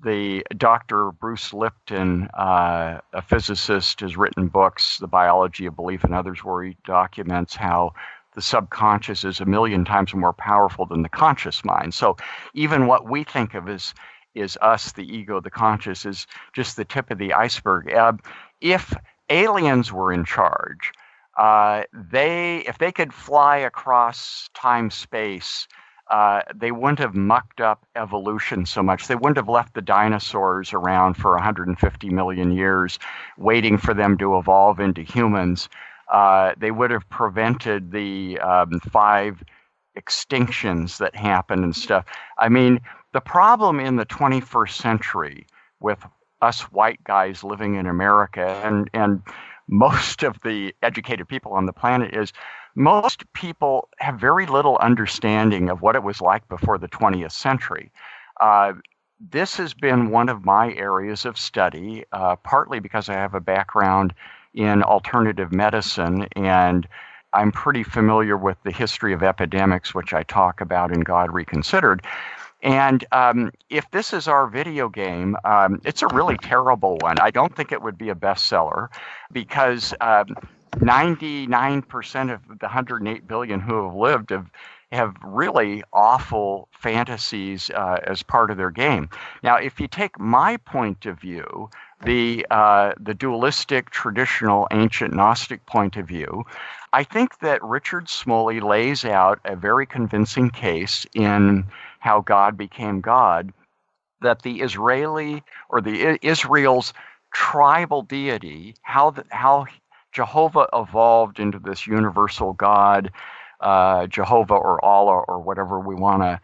The Dr. Bruce Lipton, a physicist, has written books, The Biology of Belief and Others, where he documents how the subconscious is 1,000,000 times more powerful than the conscious mind. So even what we think of as is us, the ego, the conscious, is just the tip of the iceberg. If aliens were in charge, if they could fly across time-space, they wouldn't have mucked up evolution so much. They wouldn't have left the dinosaurs around for 150 million years waiting for them to evolve into humans. They would have prevented the 5 extinctions that happened and stuff. I mean, the problem in the 21st century with us white guys living in America and most of the educated people on the planet is most people have very little understanding of what it was like before the 20th century. This has been one of my areas of study, partly because I have a background in alternative medicine, and I'm pretty familiar with the history of epidemics, which I talk about in God Reconsidered. And if this is our video game, it's a really terrible one. I don't think it would be a bestseller because 99% of the 108 billion who have lived have really awful fantasies as part of their game. Now, if you take my point of view, the dualistic, traditional, ancient Gnostic point of view, I think that Richard Smoley lays out a very convincing case in How God Became God, that the Israeli or the Israel's tribal deity, how Jehovah evolved into this universal God, Jehovah or Allah or whatever we want to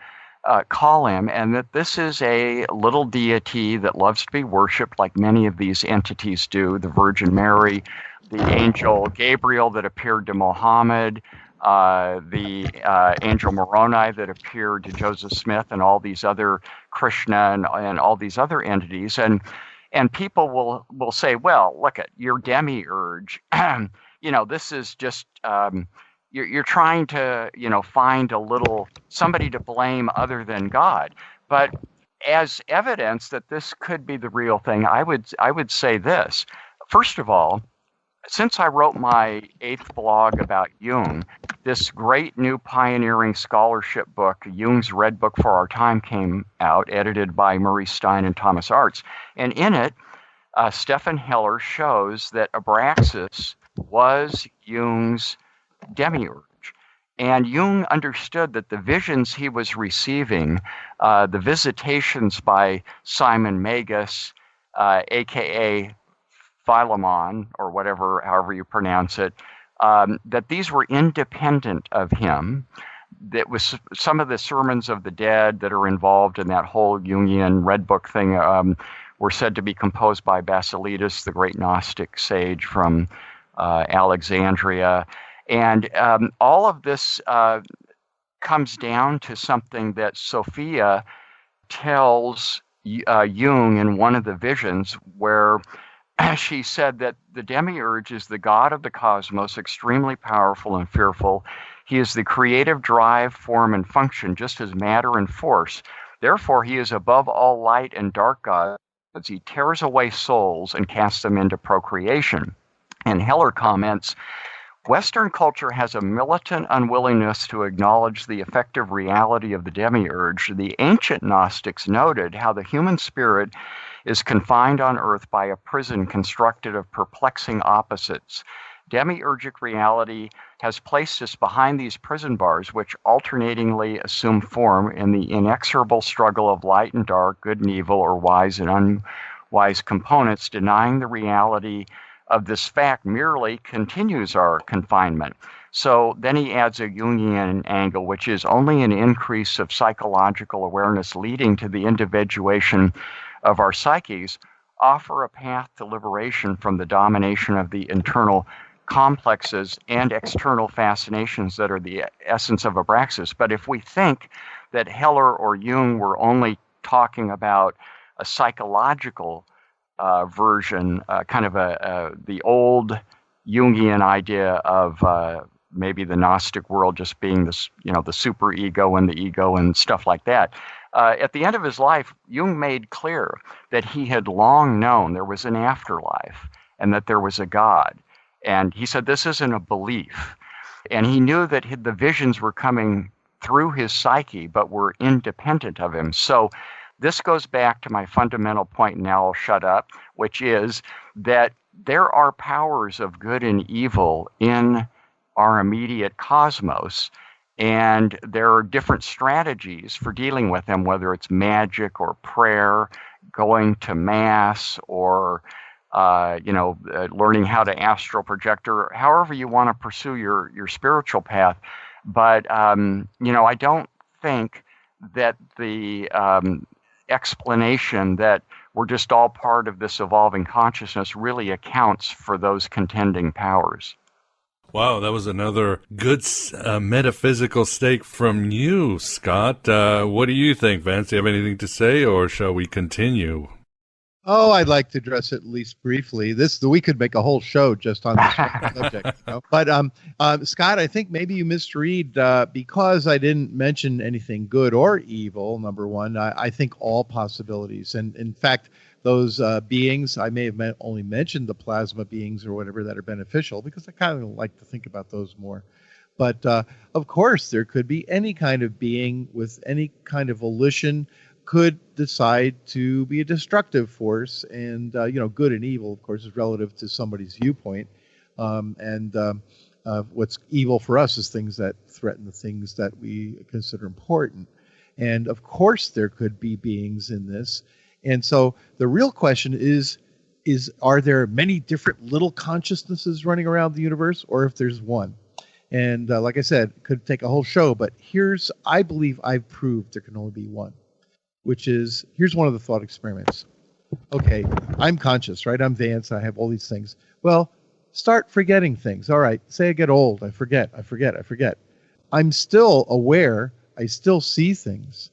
call him, and that this is a little deity that loves to be worshipped like many of these entities do, the Virgin Mary, the angel Gabriel that appeared to Muhammad, the angel Moroni that appeared to Joseph Smith, and all these other Krishna and all these other entities. And people will say, well, look at your demiurge. This is just you're trying to find a little somebody to blame other than God. But as evidence that this could be the real thing, I would say this. First of all, since I wrote my 8th blog about Jung, this great new pioneering scholarship book, Jung's Red Book for Our Time, came out, edited by Murray Stein and Thomas Arts. And in it, Stephan Heller shows that Abraxas was Jung's demiurge. And Jung understood that the visions he was receiving, the visitations by Simon Magus, a.k.a. Philemon, or however you pronounce it, that these were independent of him. That was some of the sermons of the dead that are involved in that whole Jungian Red Book thing were said to be composed by Basilides, the great Gnostic sage from Alexandria. And all of this comes down to something that Sophia tells Jung in one of the visions, where she said that the demiurge is the god of the cosmos, extremely powerful and fearful. He is the creative drive, form, and function, just as matter and force. Therefore, he is above all light and dark gods. He tears away souls and casts them into procreation. And Heller comments, Western culture has a militant unwillingness to acknowledge the effective reality of the demiurge. The ancient Gnostics noted how the human spirit is confined on earth by a prison constructed of perplexing opposites. Demiurgic reality has placed us behind these prison bars, which alternatingly assume form in the inexorable struggle of light and dark, good and evil, or wise and unwise components. Denying the reality of this fact merely continues our confinement. So then he adds a Jungian angle, which is only an increase of psychological awareness leading to the individuation of our psyches, offer a path to liberation from the domination of the internal complexes and external fascinations that are the essence of Abraxas. But if we think that Heller or Jung were only talking about a psychological version, kind of the old Jungian idea of maybe the Gnostic world just being this, the super ego and the ego and stuff like that. At the end of his life, Jung made clear that he had long known there was an afterlife and that there was a God. And he said this isn't a belief. And he knew that the visions were coming through his psyche, but were independent of him. So this goes back to my fundamental point, and now I'll shut up, which is that there are powers of good and evil in our immediate cosmos, and there are different strategies for dealing with them, whether it's magic or prayer, going to mass, or learning how to astral project, or however you want to pursue your spiritual path. But I don't think that the explanation that we're just all part of this evolving consciousness really accounts for those contending powers. Wow, that was another good metaphysical stake from you, Scott. What do you think, Vance? Do you have anything to say, or shall we continue? Oh, I'd like to address it at least briefly. We could make a whole show just on this subject. But Scott, I think maybe you misread because I didn't mention anything good or evil. Number one, I think all possibilities, and in fact, those beings, I may have only mentioned the plasma beings or whatever that are beneficial because I kind of like to think about those more. But of course, there could be any kind of being with any kind of volition could decide to be a destructive force, and good and evil, of course, is relative to somebody's viewpoint. What's evil for us is things that threaten the things that we consider important. And of course, there could be beings in this. And so the real question is are there many different little consciousnesses running around the universe, or if there's one? And like I said, it could take a whole show, but I believe I've proved there can only be one, which is, here's one of the thought experiments. Okay, I'm conscious, right? I'm Vance, I have all these things. Well, start forgetting things. All right, say I get old, I forget. I'm still aware, I still see things,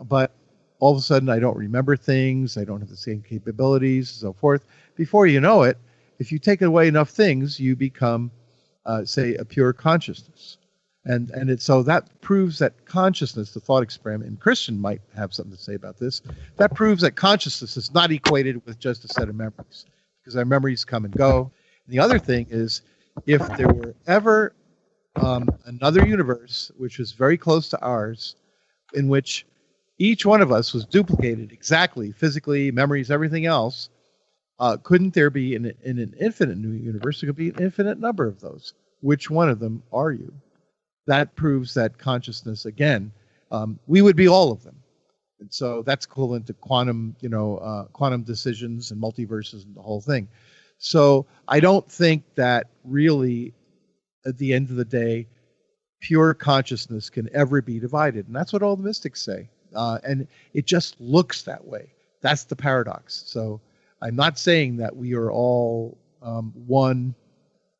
but all of a sudden I don't remember things, I don't have the same capabilities, and so forth. Before you know it, if you take away enough things, you become, say, a pure consciousness. So that proves that consciousness, the thought experiment, and Christian might have something to say about this, that proves that consciousness is not equated with just a set of memories, because our memories come and go. And the other thing is, if there were ever another universe, which was very close to ours, in which each one of us was duplicated exactly, physically, memories, everything else, couldn't there be in an infinite new universe, there could be an infinite number of those. Which one of them are you? That proves that consciousness, again, we would be all of them. And so that's equivalent to quantum decisions and multiverses and the whole thing. So I don't think that really, at the end of the day, pure consciousness can ever be divided. And that's what all the mystics say. And it just looks that way. That's the paradox. So I'm not saying that we are all one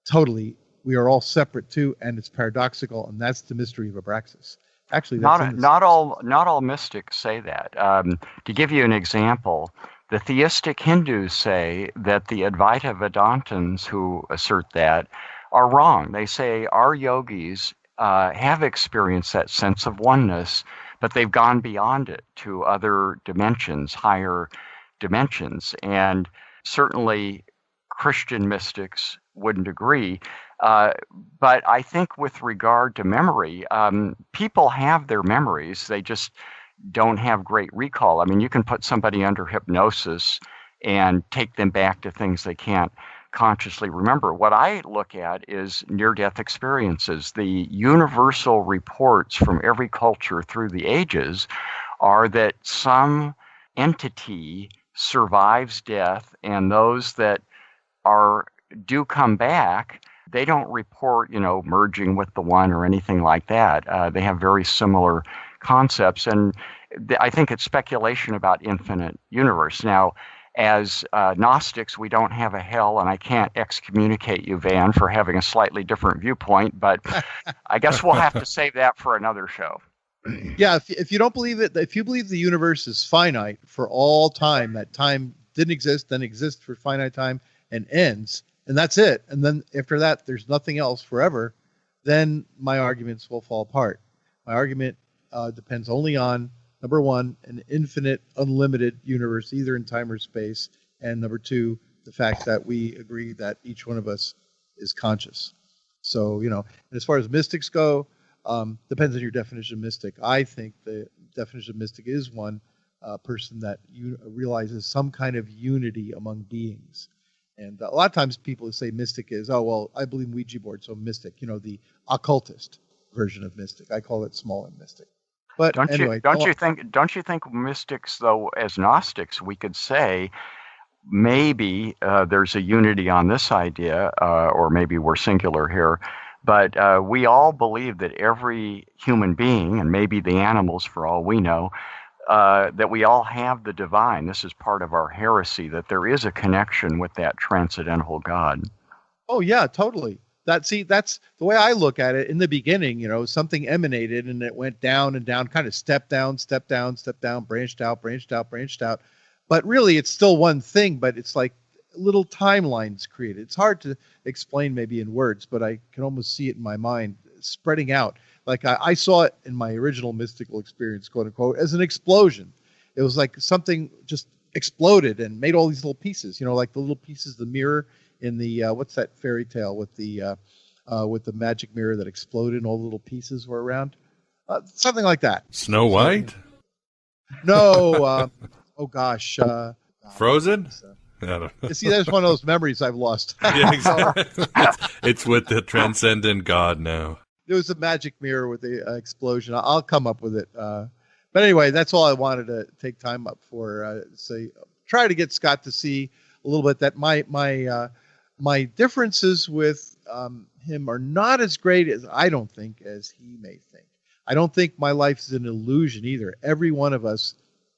totally. We are all separate too, and it's paradoxical, and that's the mystery of Abraxas. Actually, that's not all mystics say that. To give you an example, the theistic Hindus say that the Advaita Vedantins who assert that are wrong. They say our yogis have experienced that sense of oneness, but they've gone beyond it to other dimensions, higher dimensions. And certainly Christian mystics wouldn't agree. But I think with regard to memory, people have their memories. They just don't have great recall. I mean, you can put somebody under hypnosis and take them back to things they can't consciously remember. What I look at is near-death experiences. The universal reports from every culture through the ages are that some entity survives death, and those that do come back, they don't report, merging with the one or anything like that. They have very similar concepts, and I think it's speculation about infinite universe. Now, as Gnostics, we don't have a hell, and I can't excommunicate you, Van, for having a slightly different viewpoint, but I guess we'll have to save that for another show. Yeah, if you don't believe it, if you believe the universe is finite for all time, that time didn't exist, then exists for finite time and ends, and that's it, and then after that there's nothing else forever, then my arguments will fall apart. My argument depends only on, number one, an infinite, unlimited universe, either in time or space, and number two, the fact that we agree that each one of us is conscious. So, and as far as mystics go, depends on your definition of mystic. I think the definition of mystic is one person that realizes some kind of unity among beings. And a lot of times people say mystic is, oh, well, I believe in Ouija board, so mystic, the occultist version of mystic. I call it small and mystic. But don't anyway, you think mystics, though, as Gnostics, we could say maybe there's a unity on this idea, or maybe we're singular here, but we all believe that every human being, and maybe the animals for all we know, that we all have the divine. This is part of our heresy, that there is a connection with that transcendental God. Oh yeah, totally. That's the way I look at it. In the beginning, something emanated and it went down and down, kind of step down, step down, step down, branched out, branched out, branched out. But really, it's still one thing, but it's like little timelines created. It's hard to explain maybe in words, but I can almost see it in my mind spreading out. Like I saw it in my original mystical experience, quote unquote, as an explosion. It was like something just exploded and made all these little pieces, like the little pieces, the mirror in the, what's that fairy tale with the magic mirror that exploded and all the little pieces were around? Something like that. Snow White? No. Oh gosh. Frozen? I don't know. See, that's one of those memories I've lost. Yeah, exactly. It's with the transcendent God now. There was a magic mirror with the explosion. I'll come up with it. But anyway, that's all I wanted to take time up for. Try to get Scott to see a little bit that my differences with him are not as great as I don't think as he may think. I don't think my life is an illusion either. Every one of us,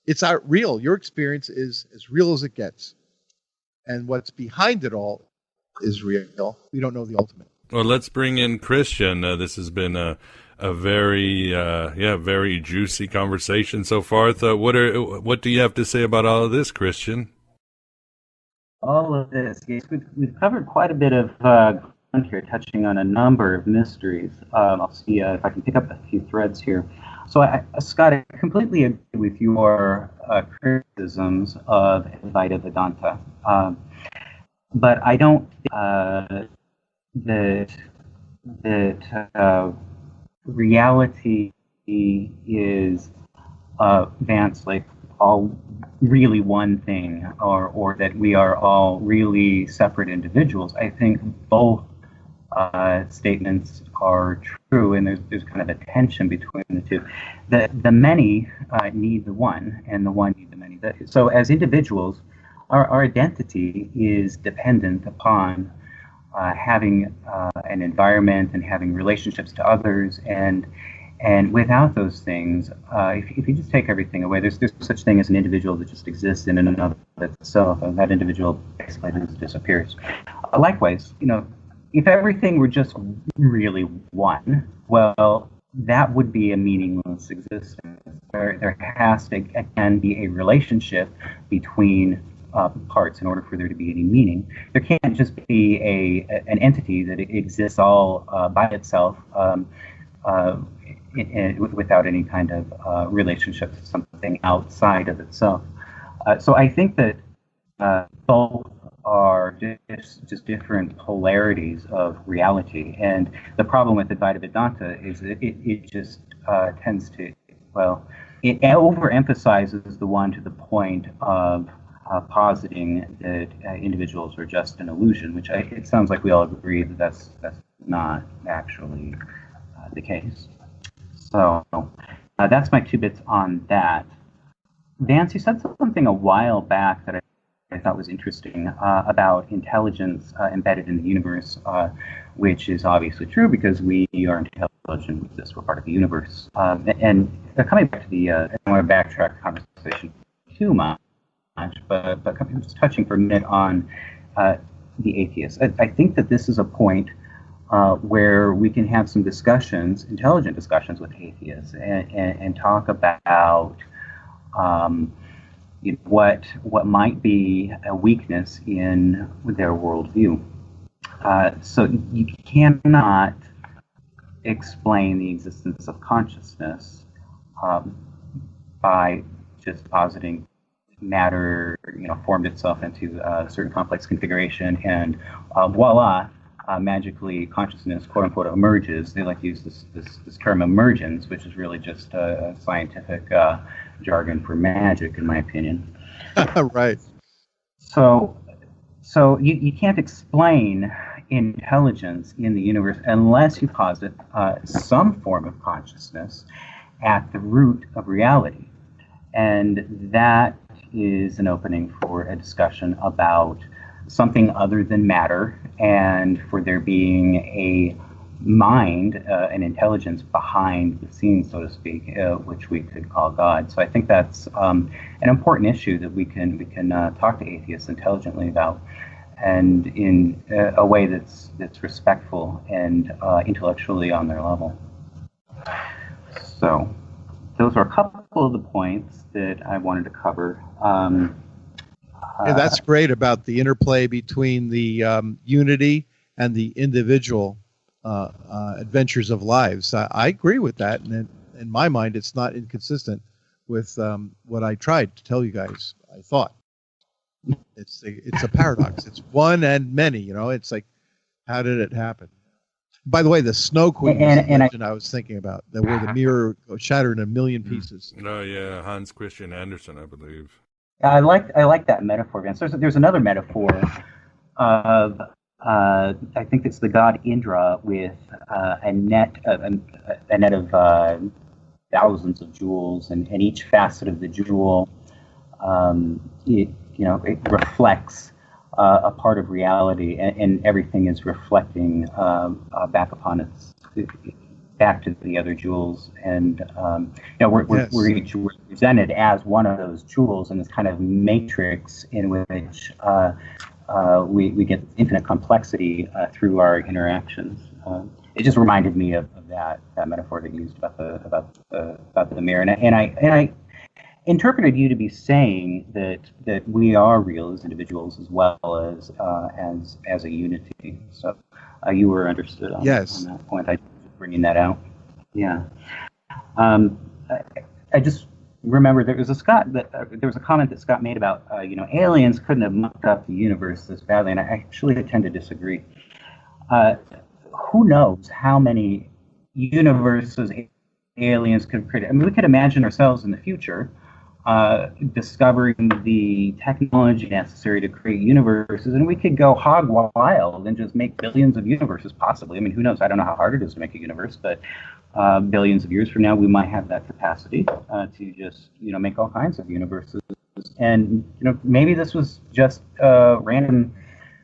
it's real. Your experience is as real as it gets. And what's behind it all is real. We don't know the ultimate. Well, let's bring in Christian. This has been a very very juicy conversation so far. What do you have to say about all of this, Christian? All of this, yes, we've covered quite a bit of ground here, touching on a number of mysteries. I'll see if I can pick up a few threads here. So, Scott, I completely agree with your criticisms of Advaita Vedanta, but I don't think that reality is Vance, like all really one thing, or that we are all really separate individuals. I think both statements are true, and there's kind of a tension between the two. The many need the one, and the one need the many. So as individuals, our identity is dependent upon having an environment and having relationships to others, and without those things, if you just take everything away, there's such thing as an individual that just exists in and of itself, and that individual basically just disappears. Likewise, if everything were just really one, well, that would be a meaningless existence. There has to, again, be a relationship between parts in order for there to be any meaning. There can't just be an entity that exists all by itself without any kind of relationship to something outside of itself. So I think that both are just different polarities of reality. And the problem with Advaita Vedanta is that it just tends to, it overemphasizes the one to the point of positing that individuals are just an illusion, which it sounds like we all agree that that's not actually the case. So that's my 2 bits on that. Vance, you said something a while back that I thought was interesting about intelligence embedded in the universe, which is obviously true because we are intelligent, we're part of the universe. And coming back to I don't want to backtrack the conversation too much, but just touching for a minute on the atheists. I think that this is a point where we can have some discussions, intelligent discussions with atheists, and talk about what might be a weakness in their worldview. So you cannot explain the existence of consciousness by just positing matter, formed itself into a certain complex configuration, and voila, magically consciousness, quote unquote, emerges. They like to use this term emergence, which is really just a scientific jargon for magic, in my opinion. Right. So you can't explain intelligence in the universe unless you posit some form of consciousness at the root of reality. And that is an opening for a discussion about something other than matter, and for there being a mind, an intelligence behind the scenes, so to speak, which we could call God. So I think that's an important issue that we can talk to atheists intelligently about, and in a way that's respectful and intellectually on their level. So those are a couple of the points that I wanted to cover. Yeah, that's great about the interplay between the unity and the individual adventures of lives. I agree with that, and in my mind, it's not inconsistent with what I tried to tell you guys. I thought it's a paradox. It's one and many. It's like, how did it happen? By the way, the Snow Queen I was thinking about, where the mirror shattered in a million pieces. Oh yeah, Hans Christian Andersen, I believe. I like that metaphor, Vince. There's another metaphor of I think it's the god Indra with a net of thousands of jewels, and each facet of the jewel it reflects a part of reality, and everything is reflecting back to the other jewels, and we're each represented as one of those jewels in this kind of matrix in which we get infinite complexity through our interactions. It just reminded me of that metaphor that you used about the mirror, and I interpreted you to be saying that we are real as individuals as well as a unity. So you were understood on that point. I bringing that out. Yeah. I just remember there was a comment that Scott made about aliens couldn't have mucked up the universe this badly, and I actually tend to disagree. Who knows how many universes aliens could create? I mean, we could imagine ourselves in the future discovering the technology necessary to create universes, and we could go hog wild and just make billions of universes, possibly. I mean, who knows? I don't know how hard it is to make a universe, but billions of years from now, we might have that capacity to just, make all kinds of universes. And, maybe this was just a random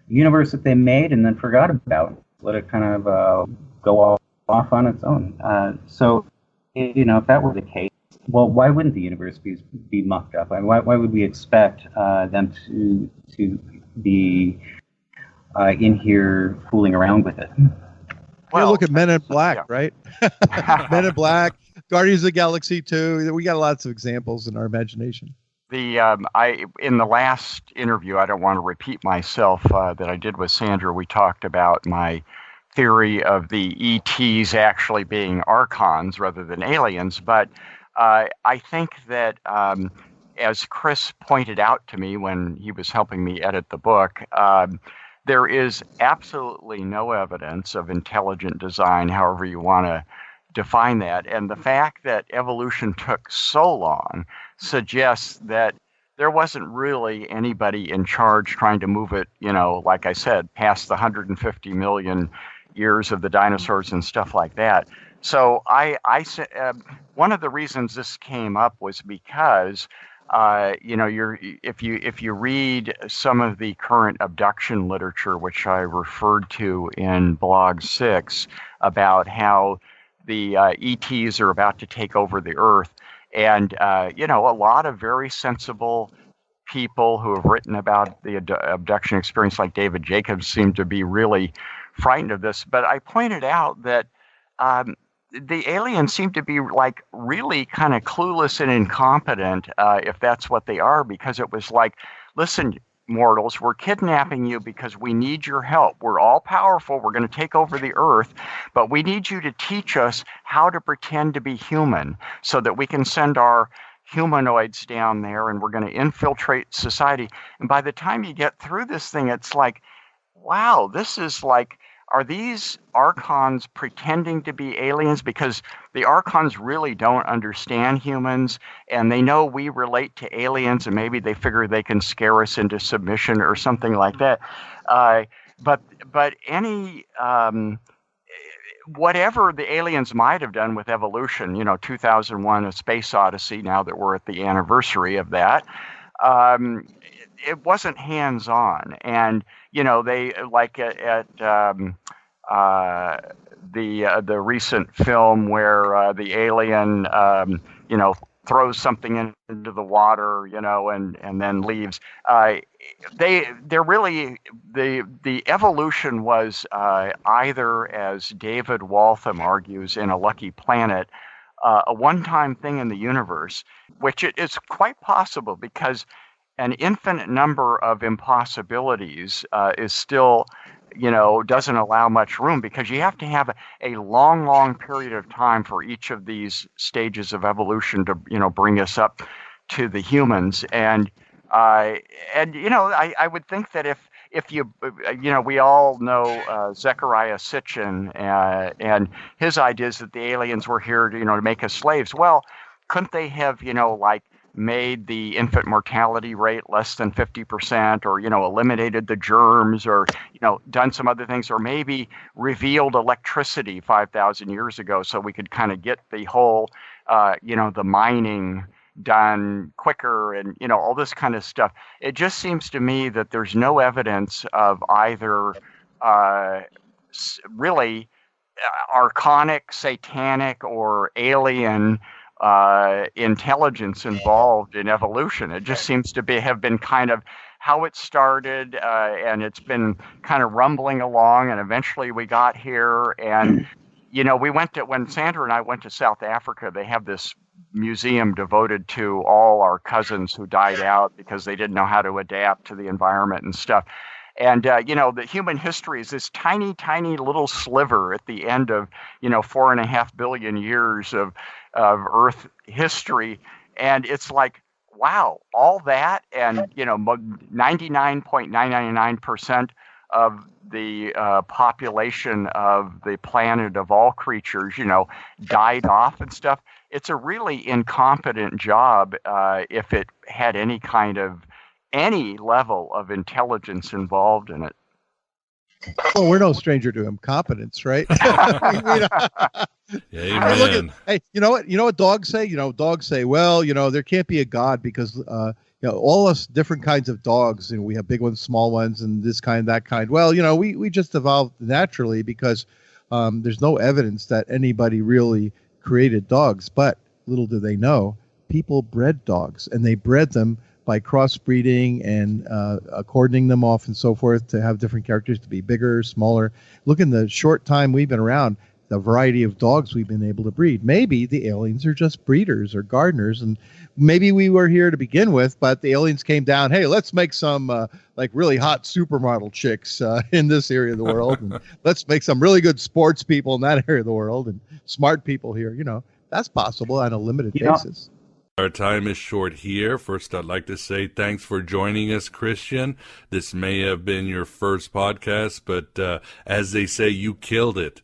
universe that they made and then forgot about, let it kind of go off on its own. So, if that were the case, well, why wouldn't the universe be mucked up? I mean, why would we expect them to be in here fooling around with it? Well, look at Men in Black, right? Men in Black, Guardians of the Galaxy 2. We got lots of examples in our imagination. In the last interview, I don't want to repeat myself, that I did with Sandra, we talked about my theory of the ETs actually being Archons rather than aliens, but I think that, as Chris pointed out to me when he was helping me edit the book, there is absolutely no evidence of intelligent design, however you want to define that. And the fact that evolution took so long suggests that there wasn't really anybody in charge trying to move it, like I said, past the 150 million years of the dinosaurs and stuff like that. So one of the reasons this came up was because, if you read some of the current abduction literature, which I referred to in blog 6, about how the ETs are about to take over the Earth, and a lot of very sensible people who have written about the abduction experience, like David Jacobs, seem to be really frightened of this. But I pointed out that the aliens seem to be like really kind of clueless and incompetent, if that's what they are, because it was like, listen, mortals, we're kidnapping you because we need your help. We're all powerful. We're going to take over the Earth, but we need you to teach us how to pretend to be human so that we can send our humanoids down there and we're going to infiltrate society. And by the time you get through this thing, it's like, wow, this is like, are these Archons pretending to be aliens? Because the Archons really don't understand humans, and they know we relate to aliens, and maybe they figure they can scare us into submission or something like that. But any whatever the aliens might have done with evolution, 2001: A Space Odyssey, now that we're at the anniversary of that, it wasn't hands-on. And, they, like at the recent film where the alien, throws something into the water, and then leaves. They're really the evolution was either, as David Waltham argues in A Lucky Planet, a one-time thing in the universe, which it is quite possible because an infinite number of impossibilities is still, doesn't allow much room, because you have to have a long, long period of time for each of these stages of evolution to, bring us up to the humans. And I would think that if you, we all know Zecharia Sitchin and his ideas that the aliens were here to make us slaves. Well, couldn't they have, made the infant mortality rate less than 50%, or, eliminated the germs, or, done some other things, or maybe revealed electricity 5,000 years ago so we could kind of get the whole, the mining done quicker and, all this kind of stuff. It just seems to me that there's no evidence of either really archonic, satanic, or alien intelligence involved in evolution. It just seems to have been kind of how it started, and it's been kind of rumbling along, and eventually we got here. And when Sandra and I went to South Africa, they have this museum devoted to all our cousins who died out because they didn't know how to adapt to the environment and stuff. And, the human history is this tiny, tiny little sliver at the end of, 4.5 billion years of Earth history. And it's like, wow, all that. And, 99.999% of the population of the planet of all creatures, died off and stuff. It's a really incompetent job if it had any level of intelligence involved in it. Well, we're no stranger to incompetence, right? Amen. Hey, you know what dogs say? Dogs say, well, there can't be a God because, all us different kinds of dogs, we have big ones, small ones, and this kind, that kind. Well, we just evolved naturally because there's no evidence that anybody really created dogs. But little do they know, people bred dogs, and they bred them by crossbreeding and cordoning them off and so forth to have different characters, to be bigger, smaller. Look, in the short time we've been around, the variety of dogs we've been able to breed. Maybe the aliens are just breeders or gardeners, and maybe we were here to begin with, but the aliens came down, hey, let's make some really hot supermodel chicks in this area of the world, and let's make some really good sports people in that area of the world, and smart people here. That's possible on a limited basis. Our time is short here. First, I'd like to say thanks for joining us, Christian. This may have been your first podcast, but as they say, you killed it.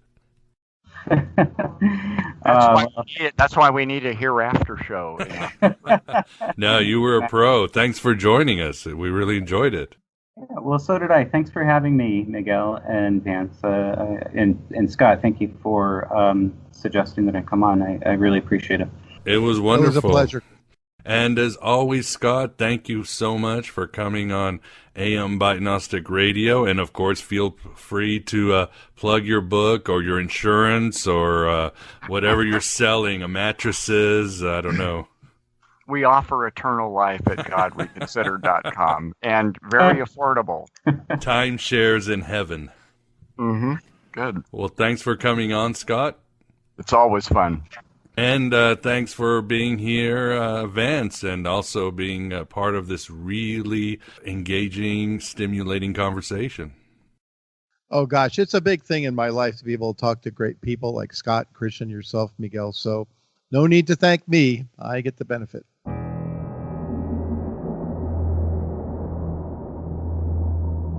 That's why we need a hereafter show. No, you were a pro. Thanks for joining us. We really enjoyed it. Yeah, well, so did I. Thanks for having me, Miguel and Vance. And Scott, thank you for suggesting that I come on. I really appreciate it. It was wonderful. It was a pleasure. And as always, Scott, thank you so much for coming on AM by Gnostic Radio. And, of course, feel free to plug your book or your insurance or whatever you're selling, mattresses, I don't know. We offer eternal life at GodReconsidered.com, and very affordable. Timeshares in heaven. Mm-hmm. Good. Well, thanks for coming on, Scott. It's always fun. And thanks for being here, Vance, and also being part of this really engaging, stimulating conversation. Oh, gosh, it's a big thing in my life to be able to talk to great people like Scott, Christian, yourself, Miguel. So no need to thank me. I get the benefit.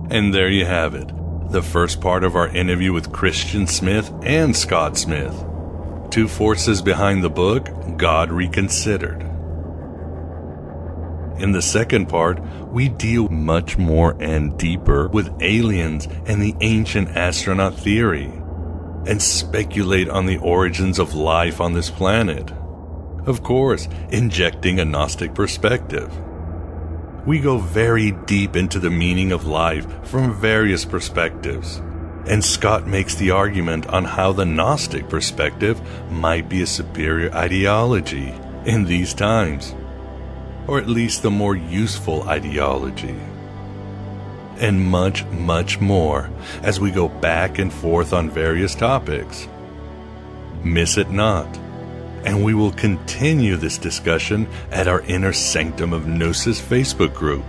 And there you have it, the first part of our interview with Christian Smith and Scott Smith, two forces behind the book, God Reconsidered. In the second part, we deal much more and deeper with aliens and the ancient astronaut theory, and speculate on the origins of life on this planet. Of course, injecting a Gnostic perspective. We go very deep into the meaning of life from various perspectives, And Scott makes the argument on how the Gnostic perspective might be a superior ideology in these times, or at least the more useful ideology. And much, much more as we go back and forth on various topics. Miss it not, and we will continue this discussion at our Inner Sanctum of Gnosis Facebook group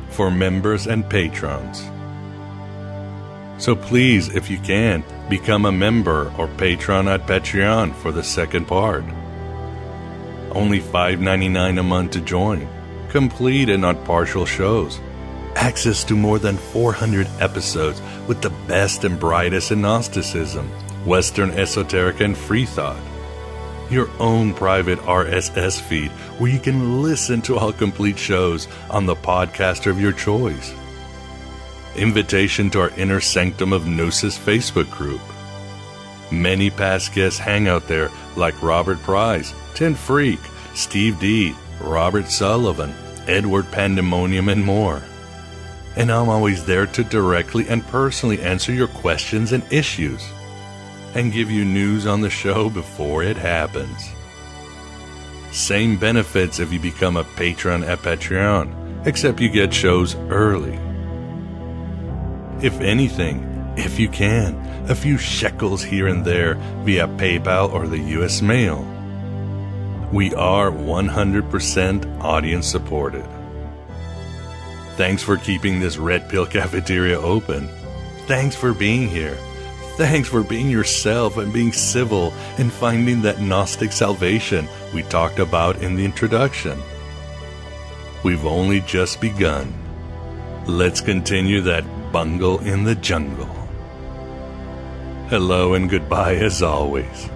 for members and patrons. So please, if you can, become a member or patron at Patreon for the second part. Only $5.99 a month to join, complete and not partial shows, access to more than 400 episodes with the best and brightest in Gnosticism, Western esoteric and free thought, your own private RSS feed where you can listen to all complete shows on the podcaster of your choice, invitation to our Inner Sanctum of Gnosis Facebook group. Many past guests hang out there like Robert Price, Tin Freak, Steve D, Robert Sullivan, Edward Pandemonium, and more. And I'm always there to directly and personally answer your questions and issues, and give you news on the show before it happens. Same benefits if you become a patron at Patreon, except you get shows early. If anything, if you can, a few shekels here and there via PayPal or the US mail. We are 100% audience supported. Thanks for keeping this Red Pill Cafeteria open. Thanks for being here. Thanks for being yourself and being civil and finding that Gnostic salvation we talked about in the introduction. We've only just begun. Let's continue that bungle in the jungle. Hello and goodbye as always.